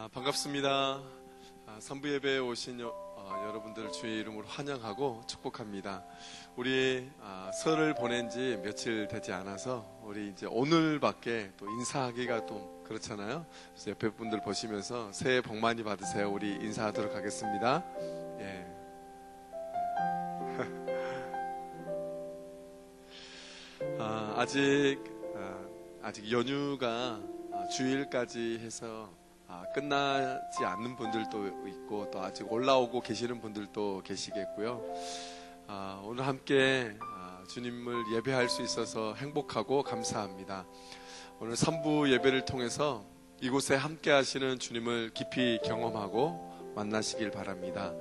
반갑습니다. 선부 예배에 오신 여러분들을 주의 이름으로 환영하고 축복합니다. 우리 설을 보낸 지 며칠 되지 않아서 우리 이제 오늘밖에 또 인사하기가 또 그렇잖아요. 그래서 옆에 분들 보시면서 새해 복 많이 받으세요. 우리 인사하도록 하겠습니다. 예. 아직 연휴가 주일까지 해서 끝나지 않는 분들도 있고 또 아직 올라오고 계시는 분들도 계시겠고요. 오늘 함께 주님을 예배할 수 있어서 행복하고 감사합니다. 오늘 3부 예배를 통해서 이곳에 함께 하시는 주님을 깊이 경험하고 만나시길 바랍니다.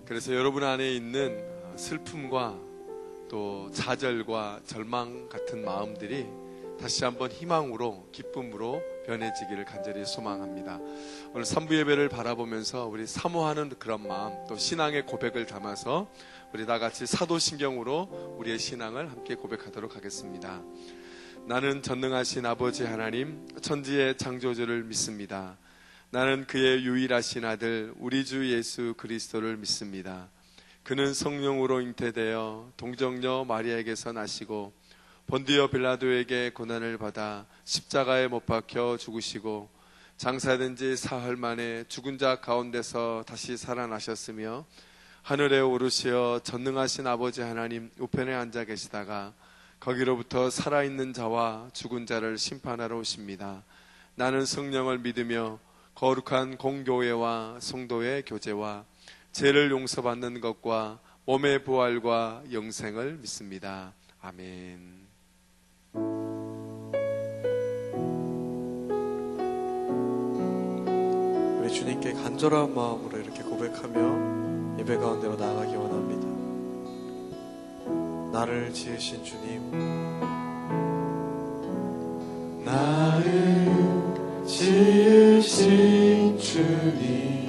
그래서 여러분 안에 있는 슬픔과 또 좌절과 절망 같은 마음들이 다시 한번 희망으로 기쁨으로 변해지기를 간절히 소망합니다. 오늘 3부 예배를 바라보면서 우리 사모하는 그런 마음, 또 신앙의 고백을 담아서 우리 다 같이 사도신경으로 우리의 신앙을 함께 고백하도록 하겠습니다. 나는 전능하신 아버지 하나님, 천지의 창조주를 믿습니다. 나는 그의 유일하신 아들 우리 주 예수 그리스도를 믿습니다. 그는 성령으로 잉태되어 동정녀 마리아에게서 나시고 본디오 빌라도에게 고난을 받아 십자가에 못 박혀 죽으시고 장사된 지 사흘 만에 죽은 자 가운데서 다시 살아나셨으며 하늘에 오르시어 전능하신 아버지 하나님 우편에 앉아 계시다가 거기로부터 살아있는 자와 죽은 자를 심판하러 오십니다. 나는 성령을 믿으며 거룩한 공교회와 성도의 교제와 죄를 용서받는 것과 몸의 부활과 영생을 믿습니다. 아멘. 우리 주님께 간절한 마음으로 이렇게 고백하며 예배 가운데로 나아가기 원합니다. 나를 지으신 주님, 나를 지으신 주님,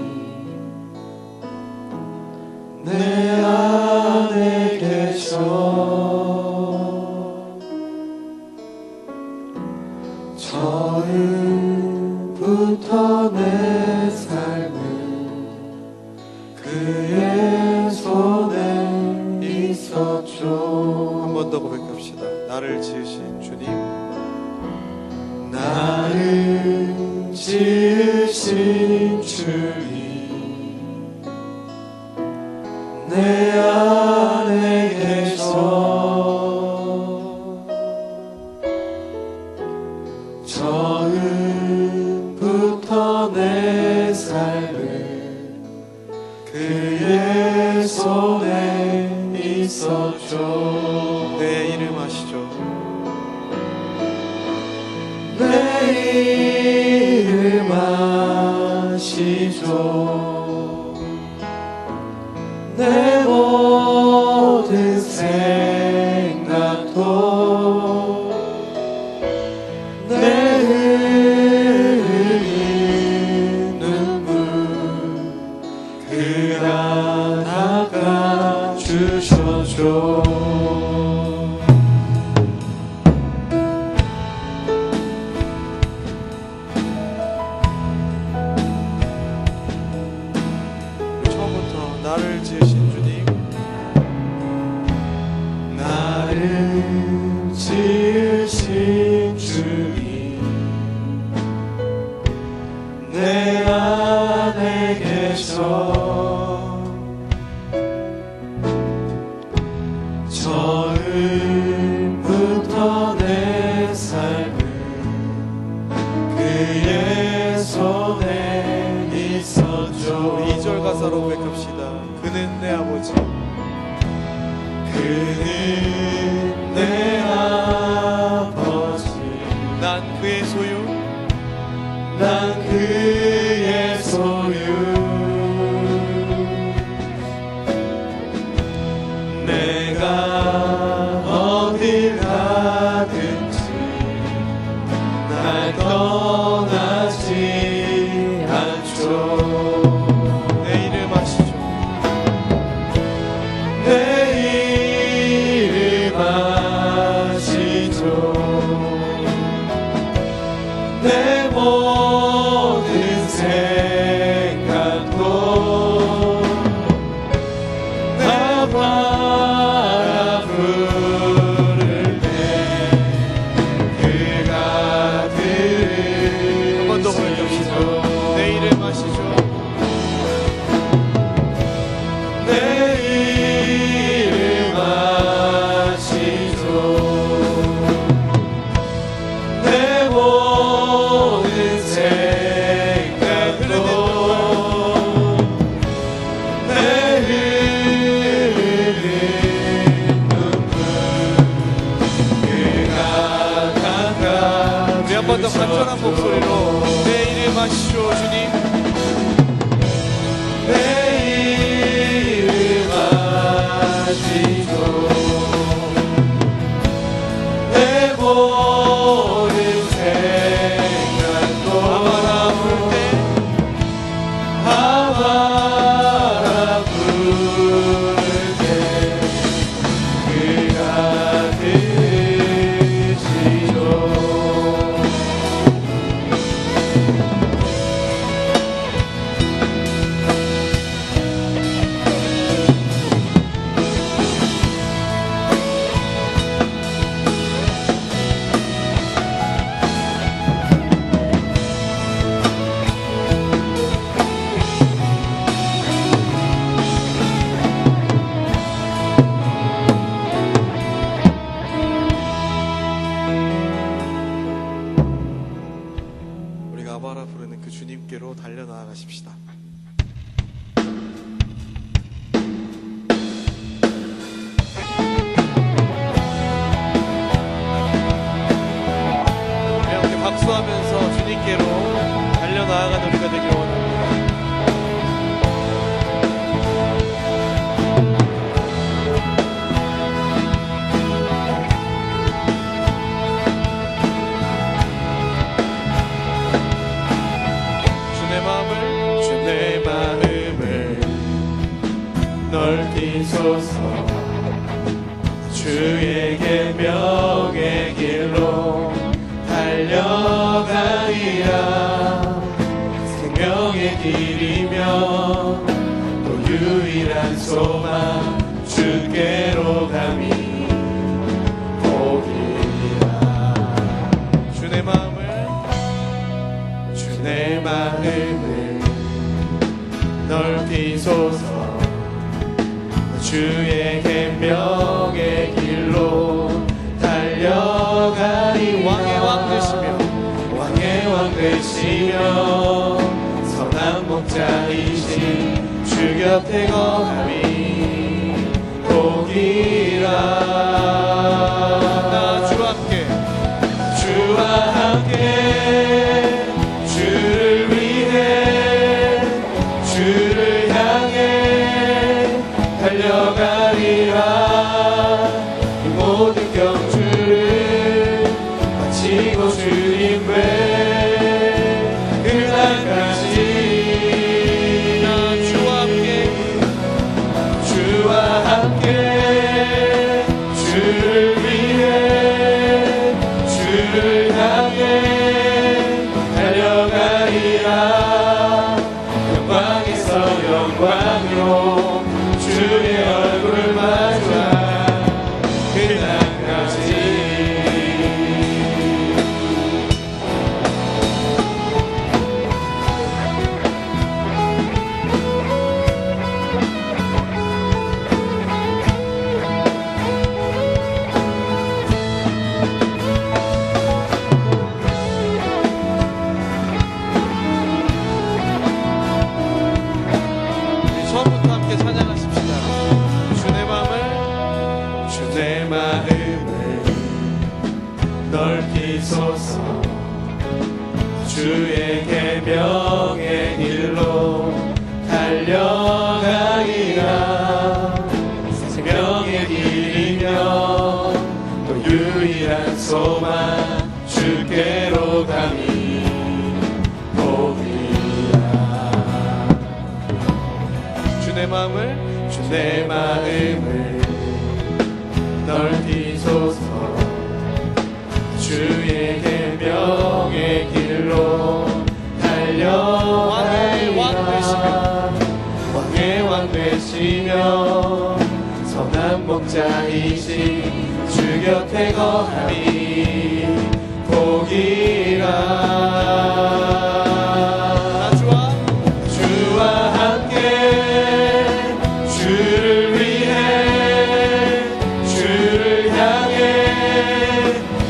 내 안에 계셔 처음부터 내 삶은 그의 손에 있었죠. 한 번 더 고백합시다. 나를 지으신 주님, 나를 지으신 주님, 내 안에 계셔 처음부터 내 삶을 그의 손에 있었죠. 내 이름 아시죠? 내 이름 아시죠. 내 모든 생각도 내 흘린 눈물 그 하나 닦아주셨죠. 처음부터 나를 지으신 주님, 나를 지으신 주님, 내 안에 계셔 처음부터 내 삶을 그의 손에 있었죠. 2절 가사로 고백합시다. 그는 내 아버지, 그는 내 아버지, 난 그의 소유, 난 그의 소유. 내가 어딜 가든지 날 떠나지 않죠. 내 이름 아시죠? 내 이름 아시죠. 내 몸 주님. 내 이름 아시고 내 모든 생각도 아바라 부를 때 아바라 부를 때 그가 들으시죠. 우리가 아바라 부르는 그 주님께로 달려나가십시다. 우리 함께 박수하면서 주님께로 달려나아가는 우리가 되길 원합니다. 주의 마음을 넓히소서. 주의 계명의 길로 달려가리라. 생명의 길이며 또 유일한 소망 주께로 감히 오리라. 주의 마음을 내 마음을 넓히소서. 주의 계명의 길로 달려가리. 왕의 왕 되시며 왕의 왕 되시며 선한 목자이신 주 곁에 거함이 복이라. 나 주와 함께 주와 함께 주를 위해 주를 향해 달려가리라. 이 모든 경주를 마치고 주님 외 그날까지 나 주와 함께 주와 함께 주를 위해 주를 향해 달려가리라. 영광에서 영광으로 주의 얼굴을 마주한 그날까지. 처음부터 함께 찬양하십시다. 주의 마음을 넓히소서. 주의 계명의 길로 달려가리라. 생명의 길이며 또 유일한 소망 주께로 감히 오리라. 주의 마음을 내 마음을 넓히소서. 주의 계명의 길로 달려가리라. 왕의 왕 되시며 선한 목자이신 주 곁에 거함이 복이라. 주와 함께 주를 위해 주를 향해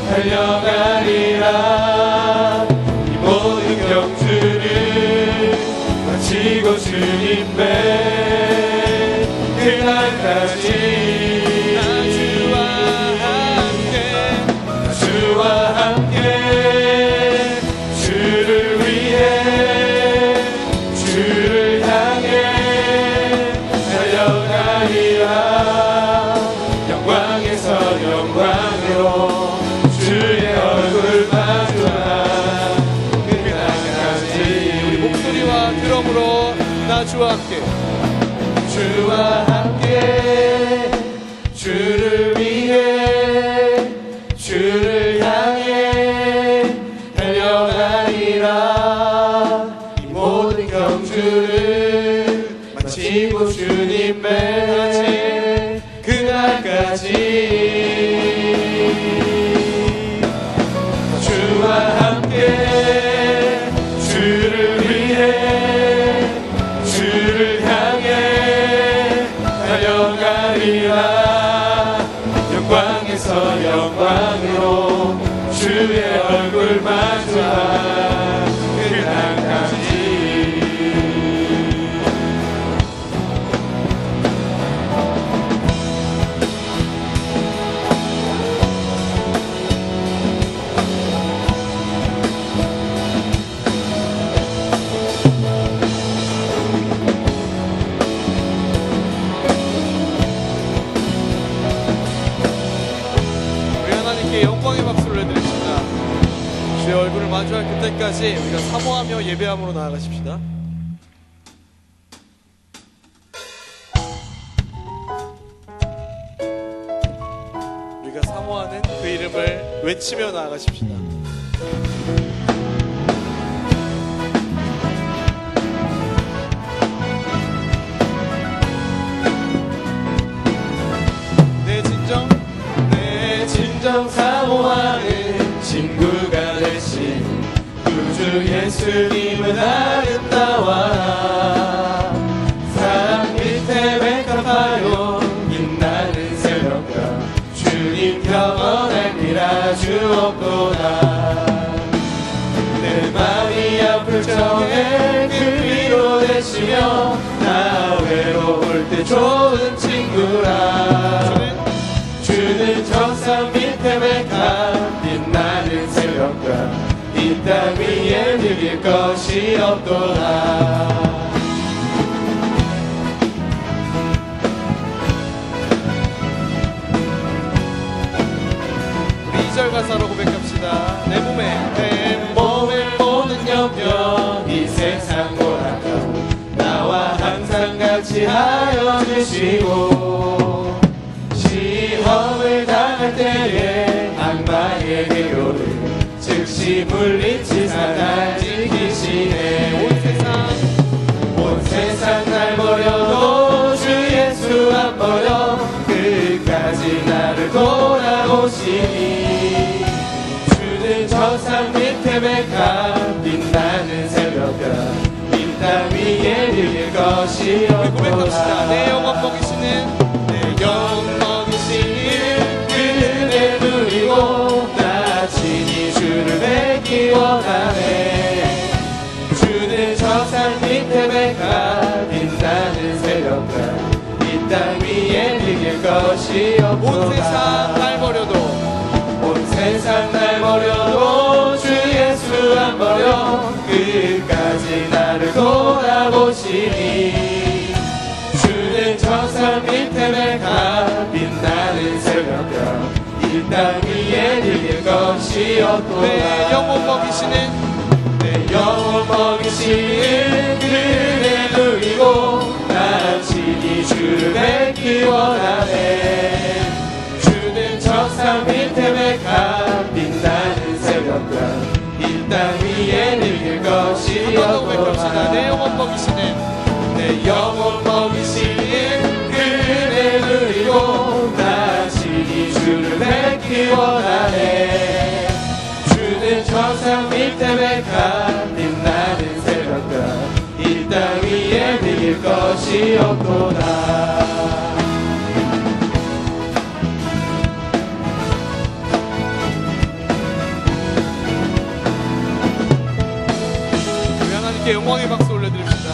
달려가리라. 이 모든 경주를 마치고 주님 배 그날까지. 주와 함께 주를 위해 찬송과 드럼으로 나 주와 함께 주와 함께 주를 위해 주를 향해 달려가리라. 이 모든 경주를 마치고 주님의 그날까지 주와 함께 주를 위해 주를 향해 달려가리라. 영광에서 영광으로 주의 얼굴 마주한 그날까지 영광의 박수를 해드립시다. 주의 얼굴을 마주할 그때까지 우리가 사모하며 예배함으로 나아가십시다. 우리가 사모하는 그 이름을 외치며 나아가십시다. 진정 사모하는 친구가 되신 구주 예수님은 아름다워라. 사랑 밑에 백합하여 빛나는 새벽과 주님 경험하리라. 주 없도다. 내 마음이 아플 적에 그 위로 되시며 나 외로울 때 좋은 친구라. 주는 정상 밑에 백합 빛나는 새벽과 이 땅 위에 느낄 것이 없도다. 우리 2절 가사로 고백합시다. 내 몸에 모든 염려 이 세상 고락하고 나와 항상 같이 하여 주시고 시험을 당할 때에 악마의 해교를 즉시 물리치사 날 지키시네. 온 세상 날 버려도 주 예수 안 버려 끝까지 나를 돌아오시니. 주는 저산 밑에 백합 빛나는 새벽과 이 땅 위에 이길 것이 없도다. 내 영혼 먹이시는 그대 누리고 나 친히 주를 뵙기 원하네. 주는 저산 밑에 백합 빛나는 새벽과 이 땅 위에 이길 것이 없도다. 온 세상 날 버려도 온 세상 날 버려도 주 예수 안 버려 끝까지 나를 돌아보시니. 주는 저산 밑에 백합 빛나는 새벽과 이 땅 위에 이길 것이 없도다. 내 영혼 먹이시는 내 영혼 먹이시는 그대 누리고 나 친히 주를 뵙기 원하네. 주는 저산 밑에 백합 빛나는 새벽과 이 땅 위에 이길 것이 없도다. 내 영혼 먹이시는 내 영혼 먹이시는 그대 누리고 나 친히 주를 뵙기 원하네. 주는 저산 밑에 백합 빛나는 새벽과 이 땅 위에 이길 것이 없도다. 우리 하나님께 영광의 박수 올려드립시다.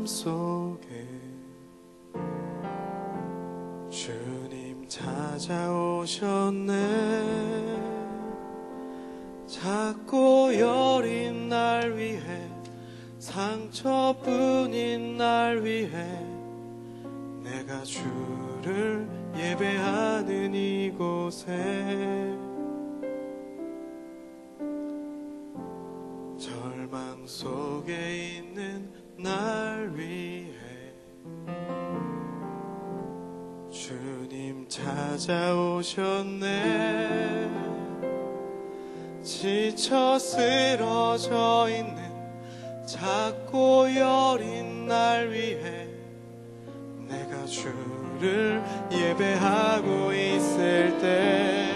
속에 주님 찾아오셨네. 작고 여린 날 위해, 상처뿐인 날 위해 내가 주를 예배하는 이곳에 절망 속에 있는 날 위해 주님 찾아오셨네. 지쳐 쓰러져 있는 작고 여린 날 위해 내가 주를 예배하고 있을 때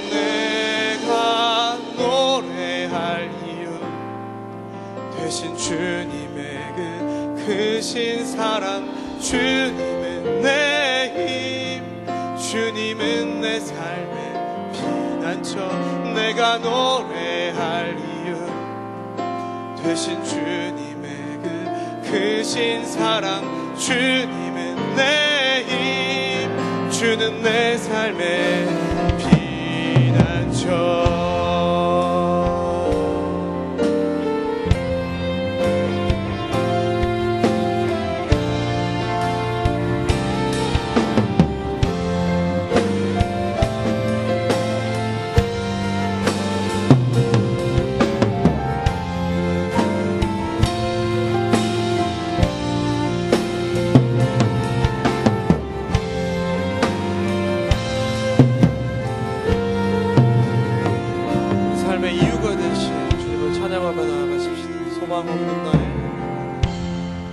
내가 노래할 이유 되신 주님의 그 크신 사랑, 주님은 내 힘, 주님은 내 삶의 피난처. 내가 노래할 이유 되신 주님의 그 크신 사랑, 주님은 내 힘, 주는 내 삶의 피난처.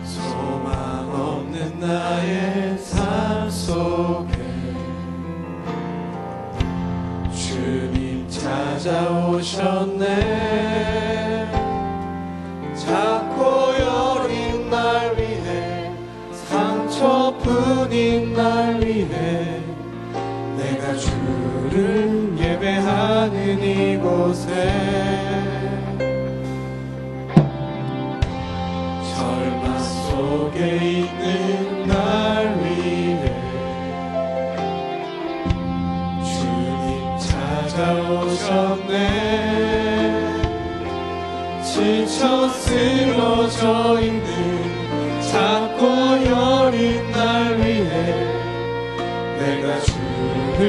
소망 없는 나의 삶 속에 주님 찾아오셨네. 작고 여린 날 위해, 상처뿐인 날 위해 내가 주를 예배하는 이곳에 속에 있는 날 위해 주님 찾아오셨네. 지쳐 쓰러져 있는 작고 여린 날 위해 내가 주를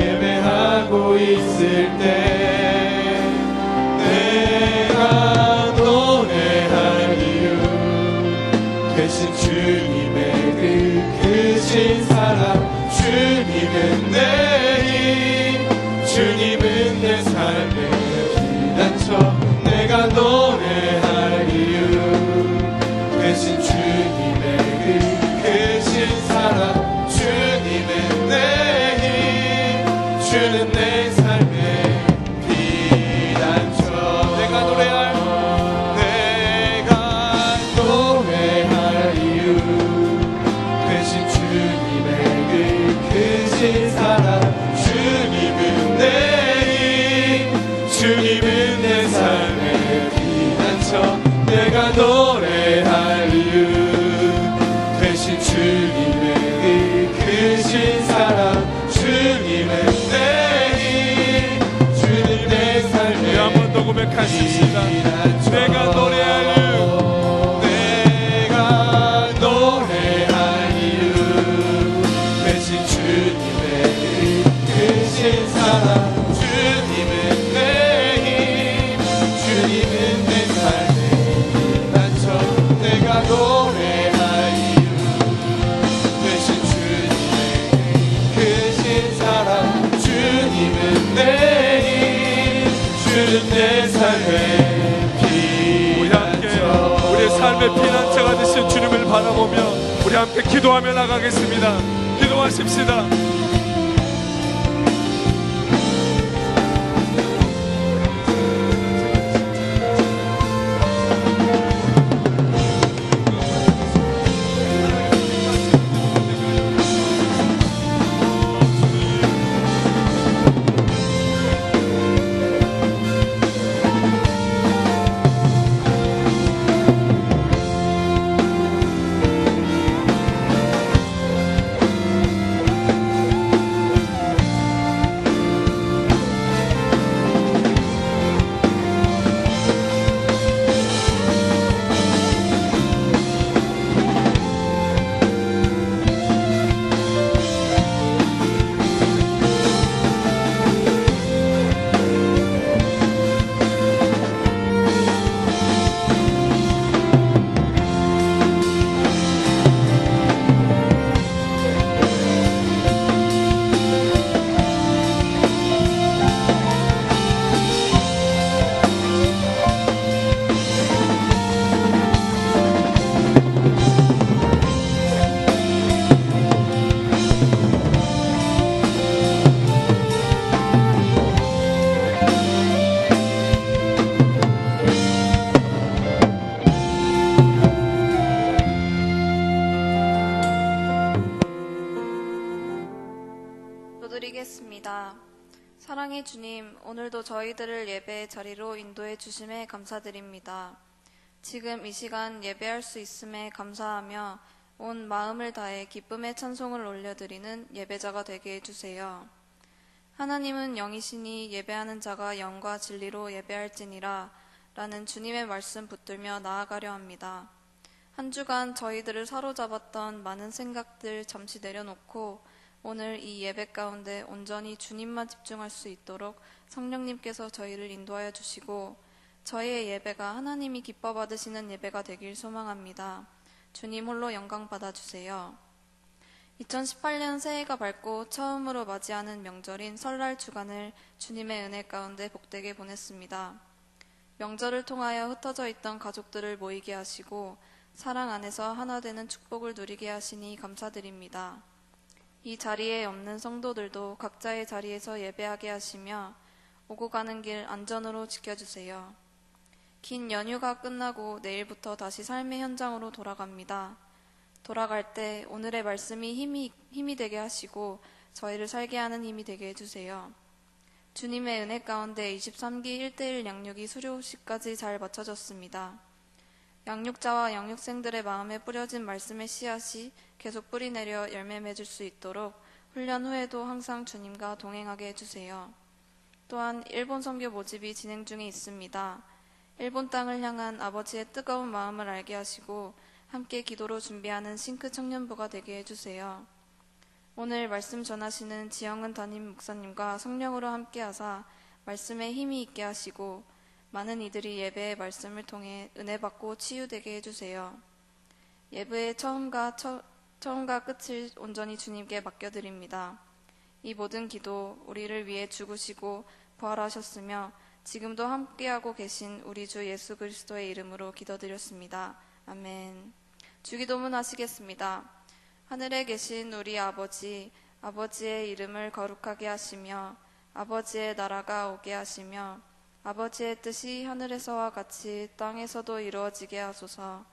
예배하고 있을 때 내가 노래할 이유 되신 주님의 그 크신 사랑, 주님은 내 힘, 주님은 내 삶의 피난처. 내가 노래할 이유 되신 주님의 그 크신 사랑, 주님은 내 힘, 주는 내 삶의 피난처. 내가 노래할 사랑, 주님은 내 힘, 주님은 내 삶의 피난처. 내가 노래할 이유 되신 주님의 그 크신 사랑, 주님은 내 힘, 주님 내 삶의 한 번 더 고백하십시다. 내가 노래할 이유, 내가 노래할 이유 되신 주님의 크신 사랑, 주님은 내 힘, 주님은 내 삶의 피난처. 내가 노래할 이유 되신 주님의 크신 사랑, 주님은 내 힘, 주는 내 삶의 피난처. 우리의 삶의 피난처가 되신 주님을 바라보며 우리 함께 기도하며 나가겠습니다. 기도하십시다. 기도드리겠습니다. 사랑의 주님, 오늘도 저희들을 예배의 자리로 인도해 주심에 감사드립니다. 지금 이 시간 예배할 수 있음에 감사하며 온 마음을 다해 기쁨의 찬송을 올려드리는 예배자가 되게 해주세요. 하나님은 영이시니 예배하는 자가 영과 진리로 예배할지니라 라는 주님의 말씀 붙들며 나아가려 합니다. 한 주간 저희들을 사로잡았던 많은 생각들 잠시 내려놓고 오늘 이 예배 가운데 온전히 주님만 집중할 수 있도록 성령님께서 저희를 인도하여 주시고 저희의 예배가 하나님이 기뻐 받으시는 예배가 되길 소망합니다. 주님 홀로 영광 받아주세요. 2018년 새해가 밝고 처음으로 맞이하는 명절인 설날 주간을 주님의 은혜 가운데 복되게 보냈습니다. 명절을 통하여 흩어져 있던 가족들을 모이게 하시고 사랑 안에서 하나 되는 축복을 누리게 하시니 감사드립니다. 이 자리에 없는 성도들도 각자의 자리에서 예배하게 하시며 오고 가는 길 안전으로 지켜주세요. 긴 연휴가 끝나고 내일부터 다시 삶의 현장으로 돌아갑니다. 돌아갈 때 오늘의 말씀이 힘이 되게 하시고 저희를 살게 하는 힘이 되게 해주세요. 주님의 은혜 가운데 23기 1:1 양육이 수료식까지 잘 마쳐졌습니다. 양육자와 양육생들의 마음에 뿌려진 말씀의 씨앗이 계속 뿌리내려 열매 맺을 수 있도록 훈련 후에도 항상 주님과 동행하게 해주세요. 또한 일본 선교 모집이 진행 중에 있습니다. 일본 땅을 향한 아버지의 뜨거운 마음을 알게 하시고 함께 기도로 준비하는 싱크 청년부가 되게 해주세요. 오늘 말씀 전하시는 지영은 담임 목사님과 성령으로 함께하사 말씀에 힘이 있게 하시고 많은 이들이 예배의 말씀을 통해 은혜 받고 치유되게 해주세요. 예배의 처음과 끝을 온전히 주님께 맡겨드립니다. 이 모든 기도 우리를 위해 죽으시고 부활하셨으며 지금도 함께하고 계신 우리 주 예수 그리스도의 이름으로 기도드렸습니다. 아멘. 주기도문 하시겠습니다. 하늘에 계신 우리 아버지, 아버지의 이름을 거룩하게 하시며 아버지의 나라가 오게 하시며 아버지의 뜻이 하늘에서와 같이 땅에서도 이루어지게 하소서.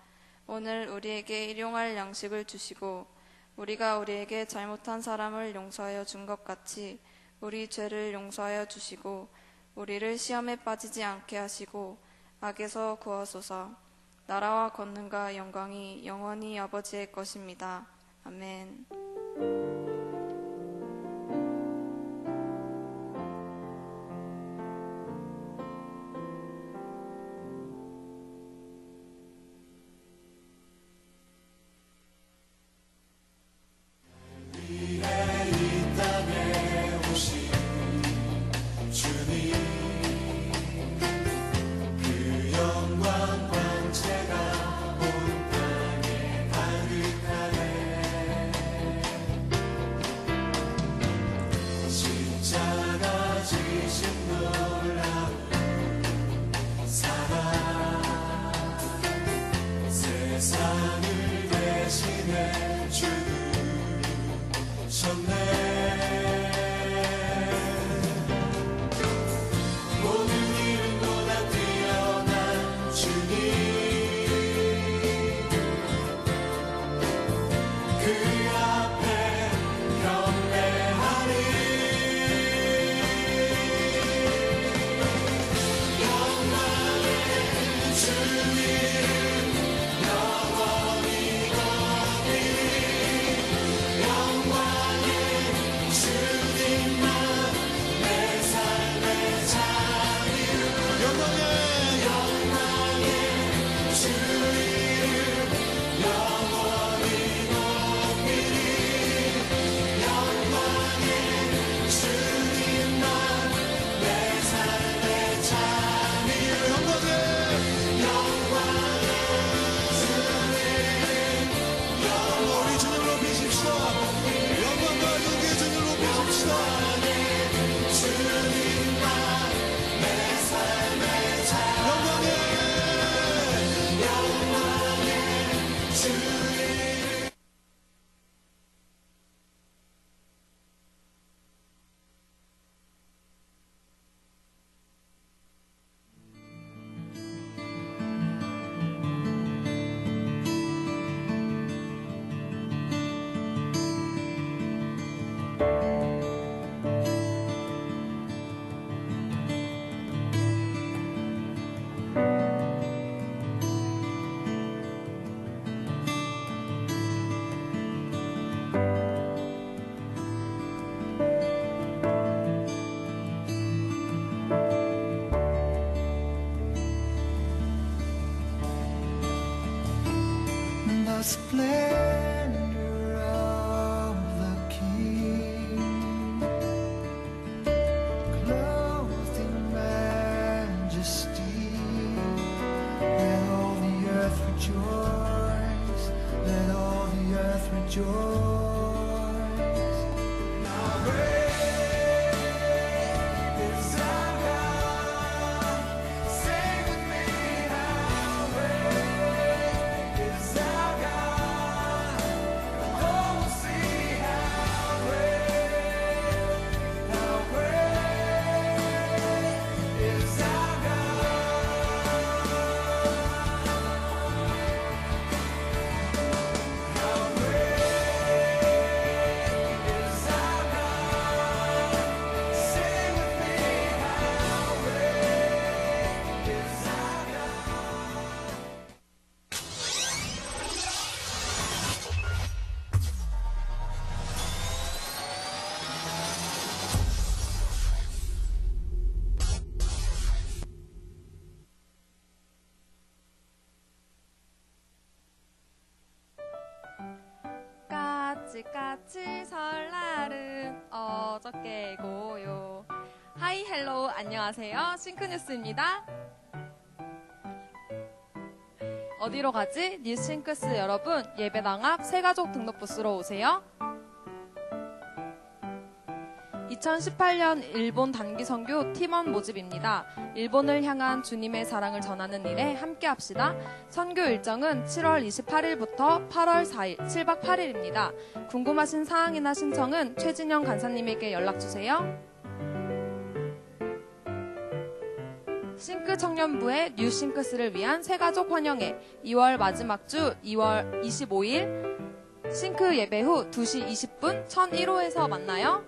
오늘 우리에게 일용할 양식을 주시고 우리가 우리에게 잘못한 사람을 용서하여 준 것 같이 우리 죄를 용서하여 주시고 우리를 시험에 빠지지 않게 하시고 악에서 구하소서. 나라와 권능과 영광이 영원히 아버지의 것입니다. 아멘. splendor of the King, clothed in majesty. Let all the earth rejoice, let all the earth rejoice. How great is our God? Sing with me, how great is our God? Oh, we'll see how great is our God. How great is our God? Sing with me, how great is our God? 까칠까칠 설날은 어저께고요. 하이 헬로우 안녕하세요. 싱크뉴스입니다. 어디로 가지? 뉴싱크스 여러분, 예배당 앞 새가족 등록 부스로 오세요. 2018년 일본 단기 선교 팀원 모집입니다. 일본을 향한 주님의 사랑을 전하는 일에 함께 합시다. 선교 일정은 7월 28일부터 8월 4일, 7박 8일입니다. 궁금하신 사항이나 신청은 최진영 간사님에게 연락주세요. 싱크 청년부의 뉴싱크스를 위한 새가족 환영회 2월 마지막 주 2월 25일 싱크 예배 후 2시 20분 1001호에서 만나요.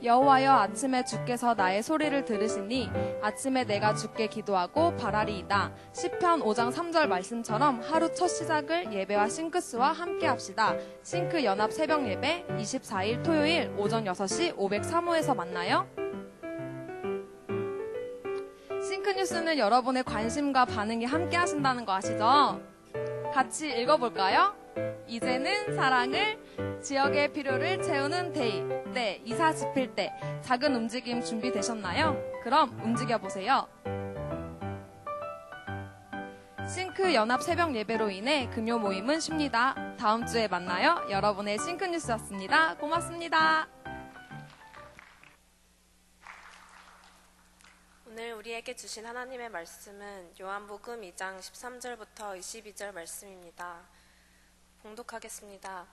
여호와여 아침에 주께서 나의 소리를 들으시니 아침에 내가 주께 기도하고 바라리이다. 시편 5장 3절 말씀처럼 하루 첫 시작을 예배와 싱크스와 함께 합시다. 싱크 연합 새벽 예배 24일 토요일 오전 6시 503호에서 만나요. 싱크뉴스는 여러분의 관심과 반응이 함께 하신다는 거 아시죠? 같이 읽어볼까요? 이제는 사랑을, 지역의 필요를 채우는 데이, 네, 이사 집필 때 작은 움직임 준비되셨나요? 그럼 움직여보세요. 싱크 연합 새벽 예배로 인해 금요 모임은 쉽니다. 다음 주에 만나요. 여러분의 싱크뉴스였습니다. 고맙습니다. 오늘 우리에게 주신 하나님의 말씀은 요한복음 2장 13절부터 22절 말씀입니다. 봉독하겠습니다.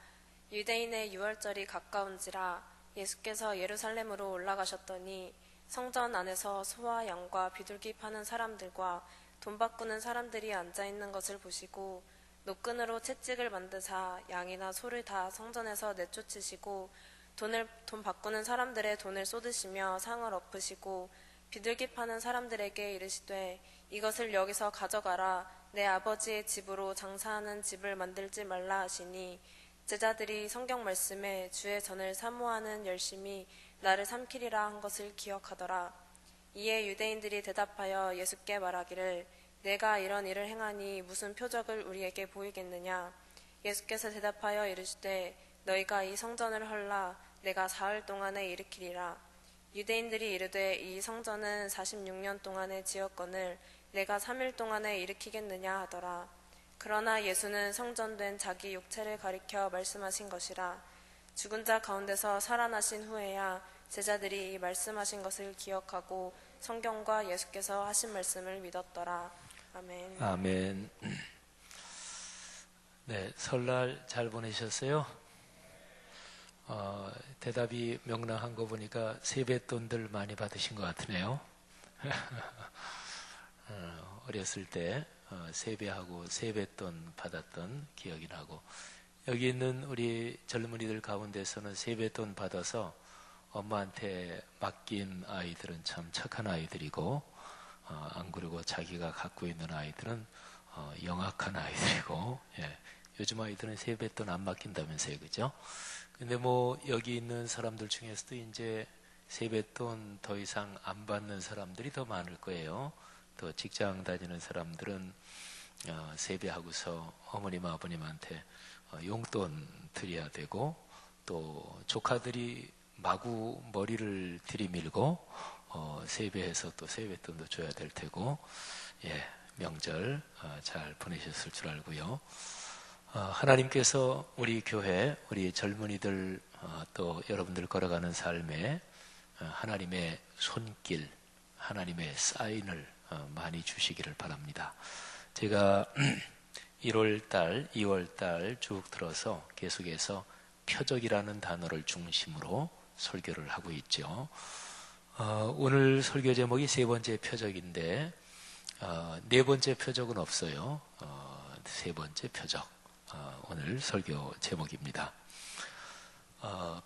유대인의 유월절이 가까운지라 예수께서 예루살렘으로 올라가셨더니 성전 안에서 소와 양과 비둘기 파는 사람들과 돈 바꾸는 사람들이 앉아있는 것을 보시고 노끈으로 채찍을 만드사 양이나 소를 다 성전에서 내쫓으시고 돈 바꾸는 사람들의 돈을 쏟으시며 상을 엎으시고 비둘기 파는 사람들에게 이르시되 이것을 여기서 가져가라. 내 아버지의 집으로 장사하는 집을 만들지 말라 하시니 제자들이 성경 말씀에 주의 전을 사모하는 열심히 나를 삼키리라 한 것을 기억하더라. 이에 유대인들이 대답하여 예수께 말하기를 내가 이런 일을 행하니 무슨 표적을 우리에게 보이겠느냐. 예수께서 대답하여 이르시되 너희가 이 성전을 헐라 내가 사흘 동안에 일으키리라. 유대인들이 이르되 이 성전은 46년 동안에 지었거늘 내가 3일 동안에 일으키겠느냐 하더라. 그러나 예수는 성전된 자기 육체를 가리켜 말씀하신 것이라. 죽은 자 가운데서 살아나신 후에야 제자들이 이 말씀하신 것을 기억하고 성경과 예수께서 하신 말씀을 믿었더라. 아멘. 아멘. 네, 설날 잘 보내셨어요? 대답이 명랑한 거 보니까 세뱃돈들 많이 받으신 것 같으네요. 어렸을 때 세배하고 세뱃돈 받았던 기억이 나고, 여기 있는 우리 젊은이들 가운데서는 세뱃돈 받아서 엄마한테 맡긴 아이들은 참 착한 아이들이고, 안 그러고 자기가 갖고 있는 아이들은 영악한 아이들이고, 예. 요즘 아이들은 세뱃돈 안 맡긴다면서요, 그죠? 근데 뭐 여기 있는 사람들 중에서도 이제 세뱃돈 더 이상 안 받는 사람들이 더 많을 거예요. 또 직장 다니는 사람들은 세배하고서 어머님 아버님한테 용돈 드려야 되고, 또 조카들이 마구 머리를 들이밀고 세배해서 또 세뱃돈도 줘야 될 테고, 예, 명절 잘 보내셨을 줄 알고요. 하나님께서 우리 교회, 우리 젊은이들, 또 여러분들 걸어가는 삶에 하나님의 손길, 하나님의 사인을 많이 주시기를 바랍니다. 제가 1월달, 2월달 쭉 들어서 계속해서 표적이라는 단어를 중심으로 설교를 하고 있죠. 오늘 설교 제목이 세 번째 표적인데, 네 번째 표적은 없어요. 세 번째 표적, 오늘 설교 제목입니다.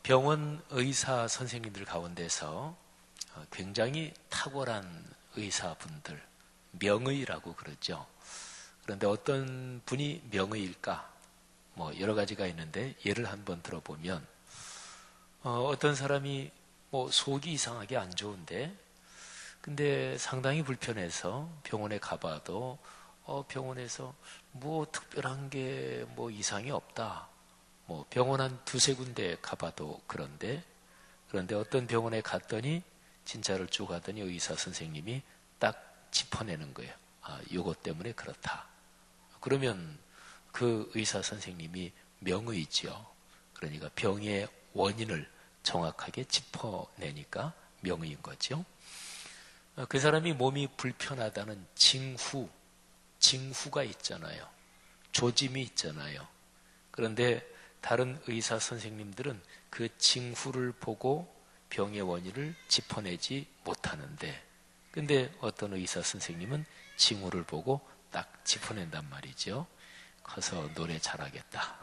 병원 의사 선생님들 가운데서 굉장히 탁월한 의사분들, 명의라고 그러죠. 그런데 어떤 분이 명의일까? 여러 가지가 있는데 예를 한번 들어보면, 어떤 사람이 속이 이상하게 안 좋은데, 근데 상당히 불편해서 병원에 가봐도 병원에서 특별한 게 이상이 없다. 병원 한 두세 군데 가봐도 그런데 어떤 병원에 갔더니 진찰을 쭉 하더니 의사 선생님이 딱 짚어내는 거예요. 요것 때문에 그렇다. 그러면 그 의사 선생님이 명의죠. 그러니까 병의 원인을 정확하게 짚어내니까 명의인 거죠. 그 사람이 몸이 불편하다는 징후가 있잖아요. 조짐이 있잖아요. 그런데 다른 의사 선생님들은 그 징후를 보고 병의 원인을 짚어내지 못하는데, 근데 어떤 의사 선생님은 징후를 보고 딱 짚어낸단 말이죠. 커서 노래 잘하겠다.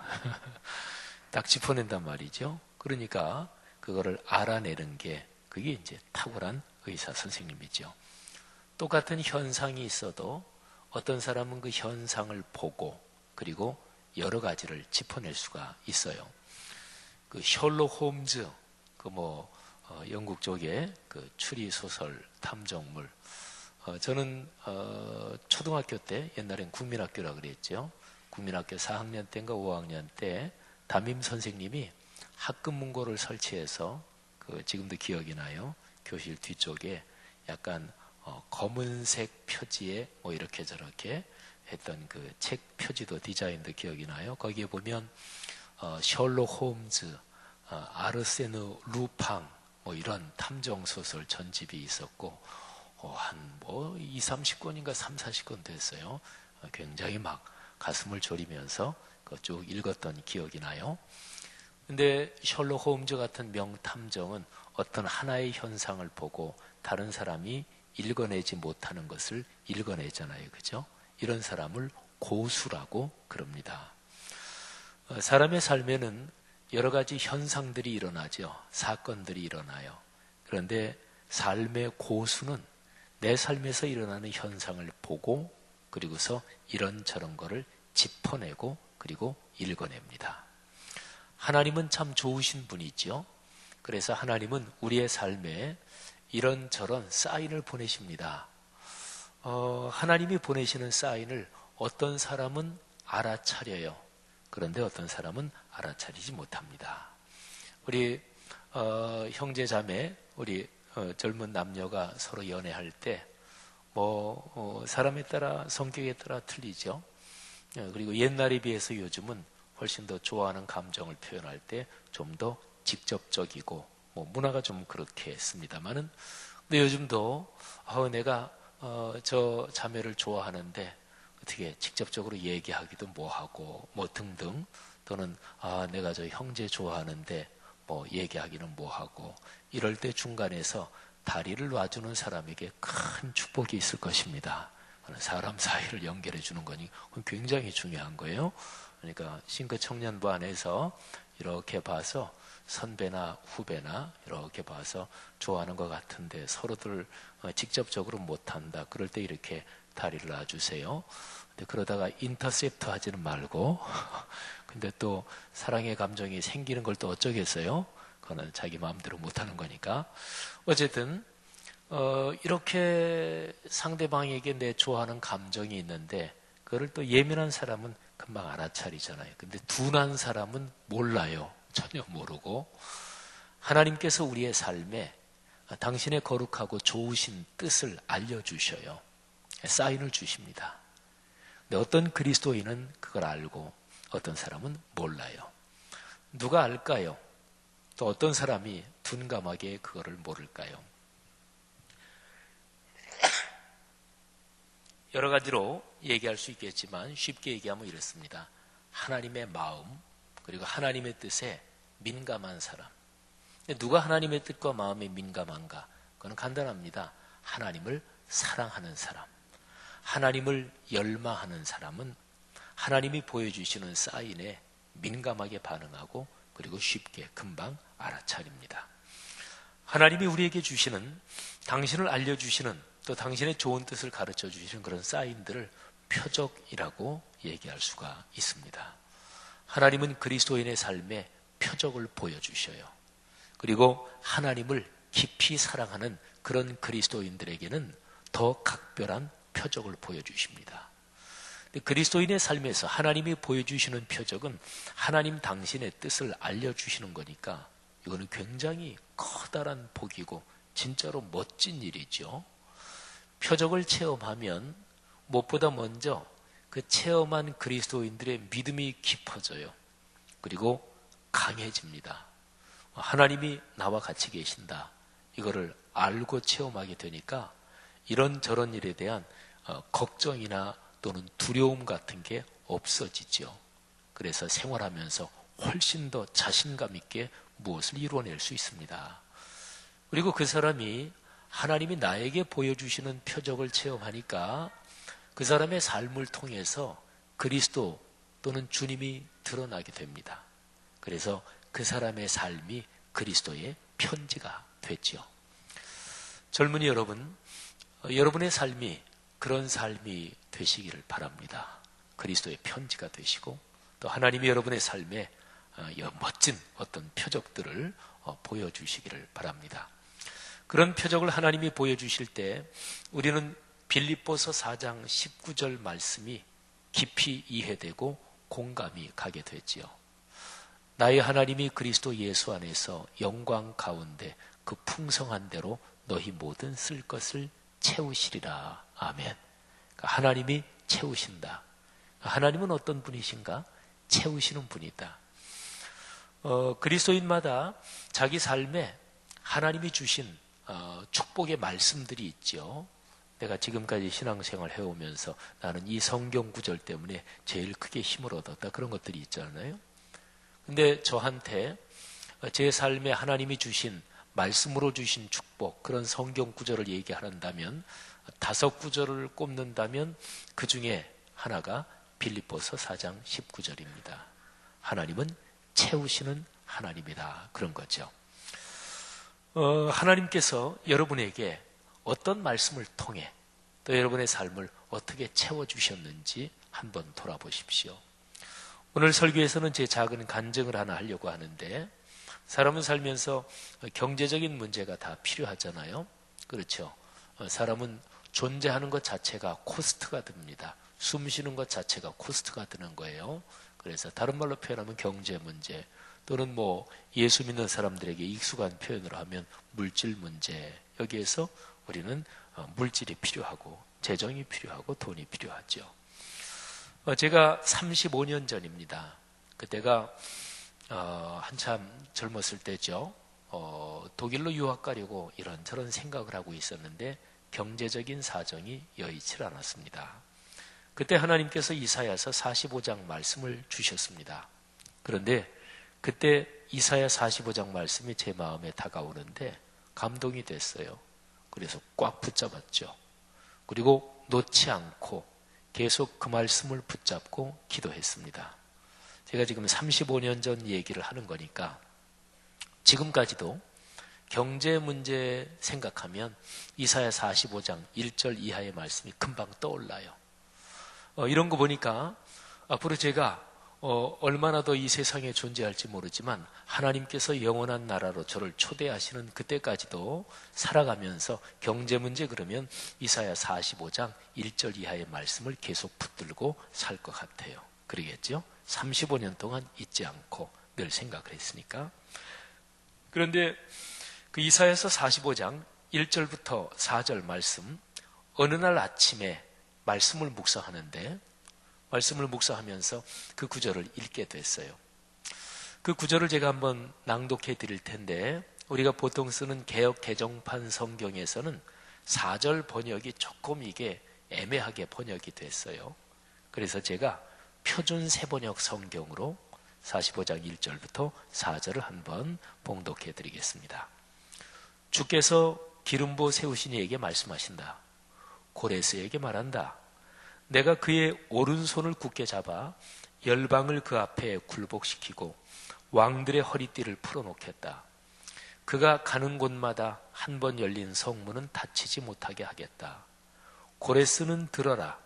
딱 짚어낸단 말이죠. 그러니까 그거를 알아내는 게, 그게 이제 탁월한 의사 선생님이죠. 똑같은 현상이 있어도 어떤 사람은 그 현상을 보고 그리고 여러 가지를 짚어낼 수가 있어요. 그 셜록 홈즈, 영국 쪽의 그 추리 소설 탐정물. 저는 초등학교 때, 옛날엔 국민학교라 그랬죠. 국민학교 4학년 때인가 5학년 때 담임 선생님이 학급 문고를 설치해서, 지금도 기억이 나요. 교실 뒤쪽에 약간 검은색 표지에 이렇게 저렇게 했던 그 책 표지도, 디자인도 기억이 나요. 거기에 보면 셜록 홈즈, 아르세누 루팡 이런 탐정 소설 전집이 있었고, 한 2, 30권인가 3, 40권 됐어요. 굉장히 막 가슴을 졸이면서 쭉 읽었던 기억이 나요. 근데 셜록 홈즈 같은 명탐정은 어떤 하나의 현상을 보고 다른 사람이 읽어내지 못하는 것을 읽어내잖아요. 그죠? 이런 사람을 고수라고 그럽니다. 사람의 삶에는 여러 가지 현상들이 일어나죠. 사건들이 일어나요. 그런데 삶의 고수는 내 삶에서 일어나는 현상을 보고, 그리고서 이런저런 거를 짚어내고 그리고 읽어냅니다. 하나님은 참 좋으신 분이죠. 그래서 하나님은 우리의 삶에 이런저런 사인을 보내십니다. 하나님이 보내시는 사인을 어떤 사람은 알아차려요. 그런데 어떤 사람은 알아차리지 못합니다. 우리 형제 자매, 우리 젊은 남녀가 서로 연애할 때 사람에 따라, 성격에 따라 틀리죠. 그리고 옛날에 비해서 요즘은 훨씬 더 좋아하는 감정을 표현할 때 좀 더 직접적이고, 문화가 좀 그렇게 했습니다만은, 근데 요즘도 내가 저 자매를 좋아하는데 어떻게 직접적으로 얘기하기도 뭐하고 등등, 또는 내가 저 형제 좋아하는데 얘기하기는 뭐하고, 이럴 때 중간에서 다리를 놔주는 사람에게 큰 축복이 있을 것입니다. 사람 사이를 연결해 주는 거니 굉장히 중요한 거예요. 그러니까 싱크 청년부 안에서 이렇게 봐서 선배나 후배나 이렇게 봐서 좋아하는 것 같은데 서로들 직접적으로 못한다. 그럴 때 이렇게 다리를 놔주세요. 근데 그러다가 인터셉트 하지는 말고 근데 또 사랑의 감정이 생기는 걸 또 어쩌겠어요? 그거는 자기 마음대로 못하는 거니까. 어쨌든 이렇게 상대방에게 내 좋아하는 감정이 있는데 그거를 또 예민한 사람은 금방 알아차리잖아요. 근데 둔한 사람은 몰라요. 전혀 모르고. 하나님께서 우리의 삶에 당신의 거룩하고 좋으신 뜻을 알려주셔요. 사인을 주십니다. 근데 어떤 그리스도인은 그걸 알고 어떤 사람은 몰라요. 누가 알까요? 또 어떤 사람이 둔감하게 그거를 모를까요? 여러 가지로 얘기할 수 있겠지만 쉽게 얘기하면 이렇습니다. 하나님의 마음 그리고 하나님의 뜻에 민감한 사람. 누가 하나님의 뜻과 마음에 민감한가? 그건 간단합니다. 하나님을 사랑하는 사람. 하나님을 열망하는 사람은 하나님이 보여주시는 사인에 민감하게 반응하고 그리고 쉽게 금방 알아차립니다. 하나님이 우리에게 주시는 당신을 알려주시는 또 당신의 좋은 뜻을 가르쳐 주시는 그런 사인들을 표적이라고 얘기할 수가 있습니다. 하나님은 그리스도인의 삶에 표적을 보여주셔요. 그리고 하나님을 깊이 사랑하는 그런 그리스도인들에게는 더 각별한 표적을 보여주십니다. 그리스도인의 삶에서 하나님이 보여주시는 표적은 하나님 당신의 뜻을 알려주시는 거니까 이거는 굉장히 커다란 복이고 진짜로 멋진 일이죠. 표적을 체험하면 무엇보다 먼저 그 체험한 그리스도인들의 믿음이 깊어져요. 그리고 강해집니다. 하나님이 나와 같이 계신다. 이거를 알고 체험하게 되니까 이런저런 일에 대한 걱정이나 또는 두려움 같은 게 없어지죠. 그래서 생활하면서 훨씬 더 자신감 있게 무엇을 이루어낼 수 있습니다. 그리고 그 사람이 하나님이 나에게 보여주시는 표적을 체험하니까 그 사람의 삶을 통해서 그리스도 또는 주님이 드러나게 됩니다. 그래서 그 사람의 삶이 그리스도의 편지가 됐죠. 젊은이 여러분, 여러분의 삶이 그런 삶이 되시기를 바랍니다. 그리스도의 편지가 되시고 또 하나님이 여러분의 삶에 멋진 어떤 표적들을 보여주시기를 바랍니다. 그런 표적을 하나님이 보여주실 때 우리는 빌립보서 4장 19절 말씀이 깊이 이해되고 공감이 가게 되지요. 나의 하나님이 그리스도 예수 안에서 영광 가운데 그 풍성한 대로 너희 모든 쓸 것을 채우시리라. 아멘. 하나님이 채우신다. 하나님은 어떤 분이신가? 채우시는 분이다. 그리스도인마다 자기 삶에 하나님이 주신 축복의 말씀들이 있죠. 내가 지금까지 신앙생활 해오면서 나는 이 성경 구절 때문에 제일 크게 힘을 얻었다. 그런 것들이 있잖아요. 근데 저한테 제 삶에 하나님이 주신 말씀으로 주신 축복, 그런 성경 구절을 얘기한다면 5구절을 꼽는다면 그 중에 하나가 빌립보서 4장 19절입니다. 하나님은 채우시는 하나님이다. 그런 거죠. 하나님께서 여러분에게 어떤 말씀을 통해 또 여러분의 삶을 어떻게 채워주셨는지 한번 돌아보십시오. 오늘 설교에서는 제 작은 간증을 하나 하려고 하는데 사람은 살면서 경제적인 문제가 다 필요하잖아요. 그렇죠. 사람은 존재하는 것 자체가 코스트가 듭니다. 숨 쉬는 것 자체가 코스트가 드는 거예요. 그래서 다른 말로 표현하면 경제 문제 또는 예수 믿는 사람들에게 익숙한 표현으로 하면 물질 문제. 여기에서 우리는 물질이 필요하고 재정이 필요하고 돈이 필요하죠. 제가 35년 전입니다. 그때가 한참 젊었을 때죠. 독일로 유학 가려고 이런저런 생각을 하고 있었는데 경제적인 사정이 여의치 않았습니다. 그때 하나님께서 이사야서 45장 말씀을 주셨습니다. 그런데 그때 이사야 45장 말씀이 제 마음에 다가오는데 감동이 됐어요. 그래서 꽉 붙잡았죠. 그리고 놓지 않고 계속 그 말씀을 붙잡고 기도했습니다. 제가 지금 35년 전 얘기를 하는 거니까 지금까지도 경제 문제 생각하면 이사야 45장 1절 이하의 말씀이 금방 떠올라요. 이런 거 보니까 앞으로 제가 얼마나 더 이 세상에 존재할지 모르지만 하나님께서 영원한 나라로 저를 초대하시는 그때까지도 살아가면서 경제 문제 그러면 이사야 45장 1절 이하의 말씀을 계속 붙들고 살 것 같아요. 그러겠죠? 35년 동안 잊지 않고 늘 생각을 했으니까. 그런데 그 이사야서 45장 1절부터 4절 말씀, 어느 날 아침에 말씀을 묵상하는데 말씀을 묵상하면서 그 구절을 읽게 됐어요. 그 구절을 제가 한번 낭독해 드릴 텐데 우리가 보통 쓰는 개역 개정판 성경에서는 4절 번역이 조금 이게 애매하게 번역이 됐어요. 그래서 제가 표준 세번역 성경으로 45장 1절부터 4절을 한번 봉독해 드리겠습니다. 주께서 기름부어 세우신 이에게 말씀하신다. 고레스에게 말한다. 내가 그의 오른손을 굳게 잡아 열방을 그 앞에 굴복시키고 왕들의 허리띠를 풀어놓겠다. 그가 가는 곳마다 한 번 열린 성문은 닫히지 못하게 하겠다. 고레스는 들어라.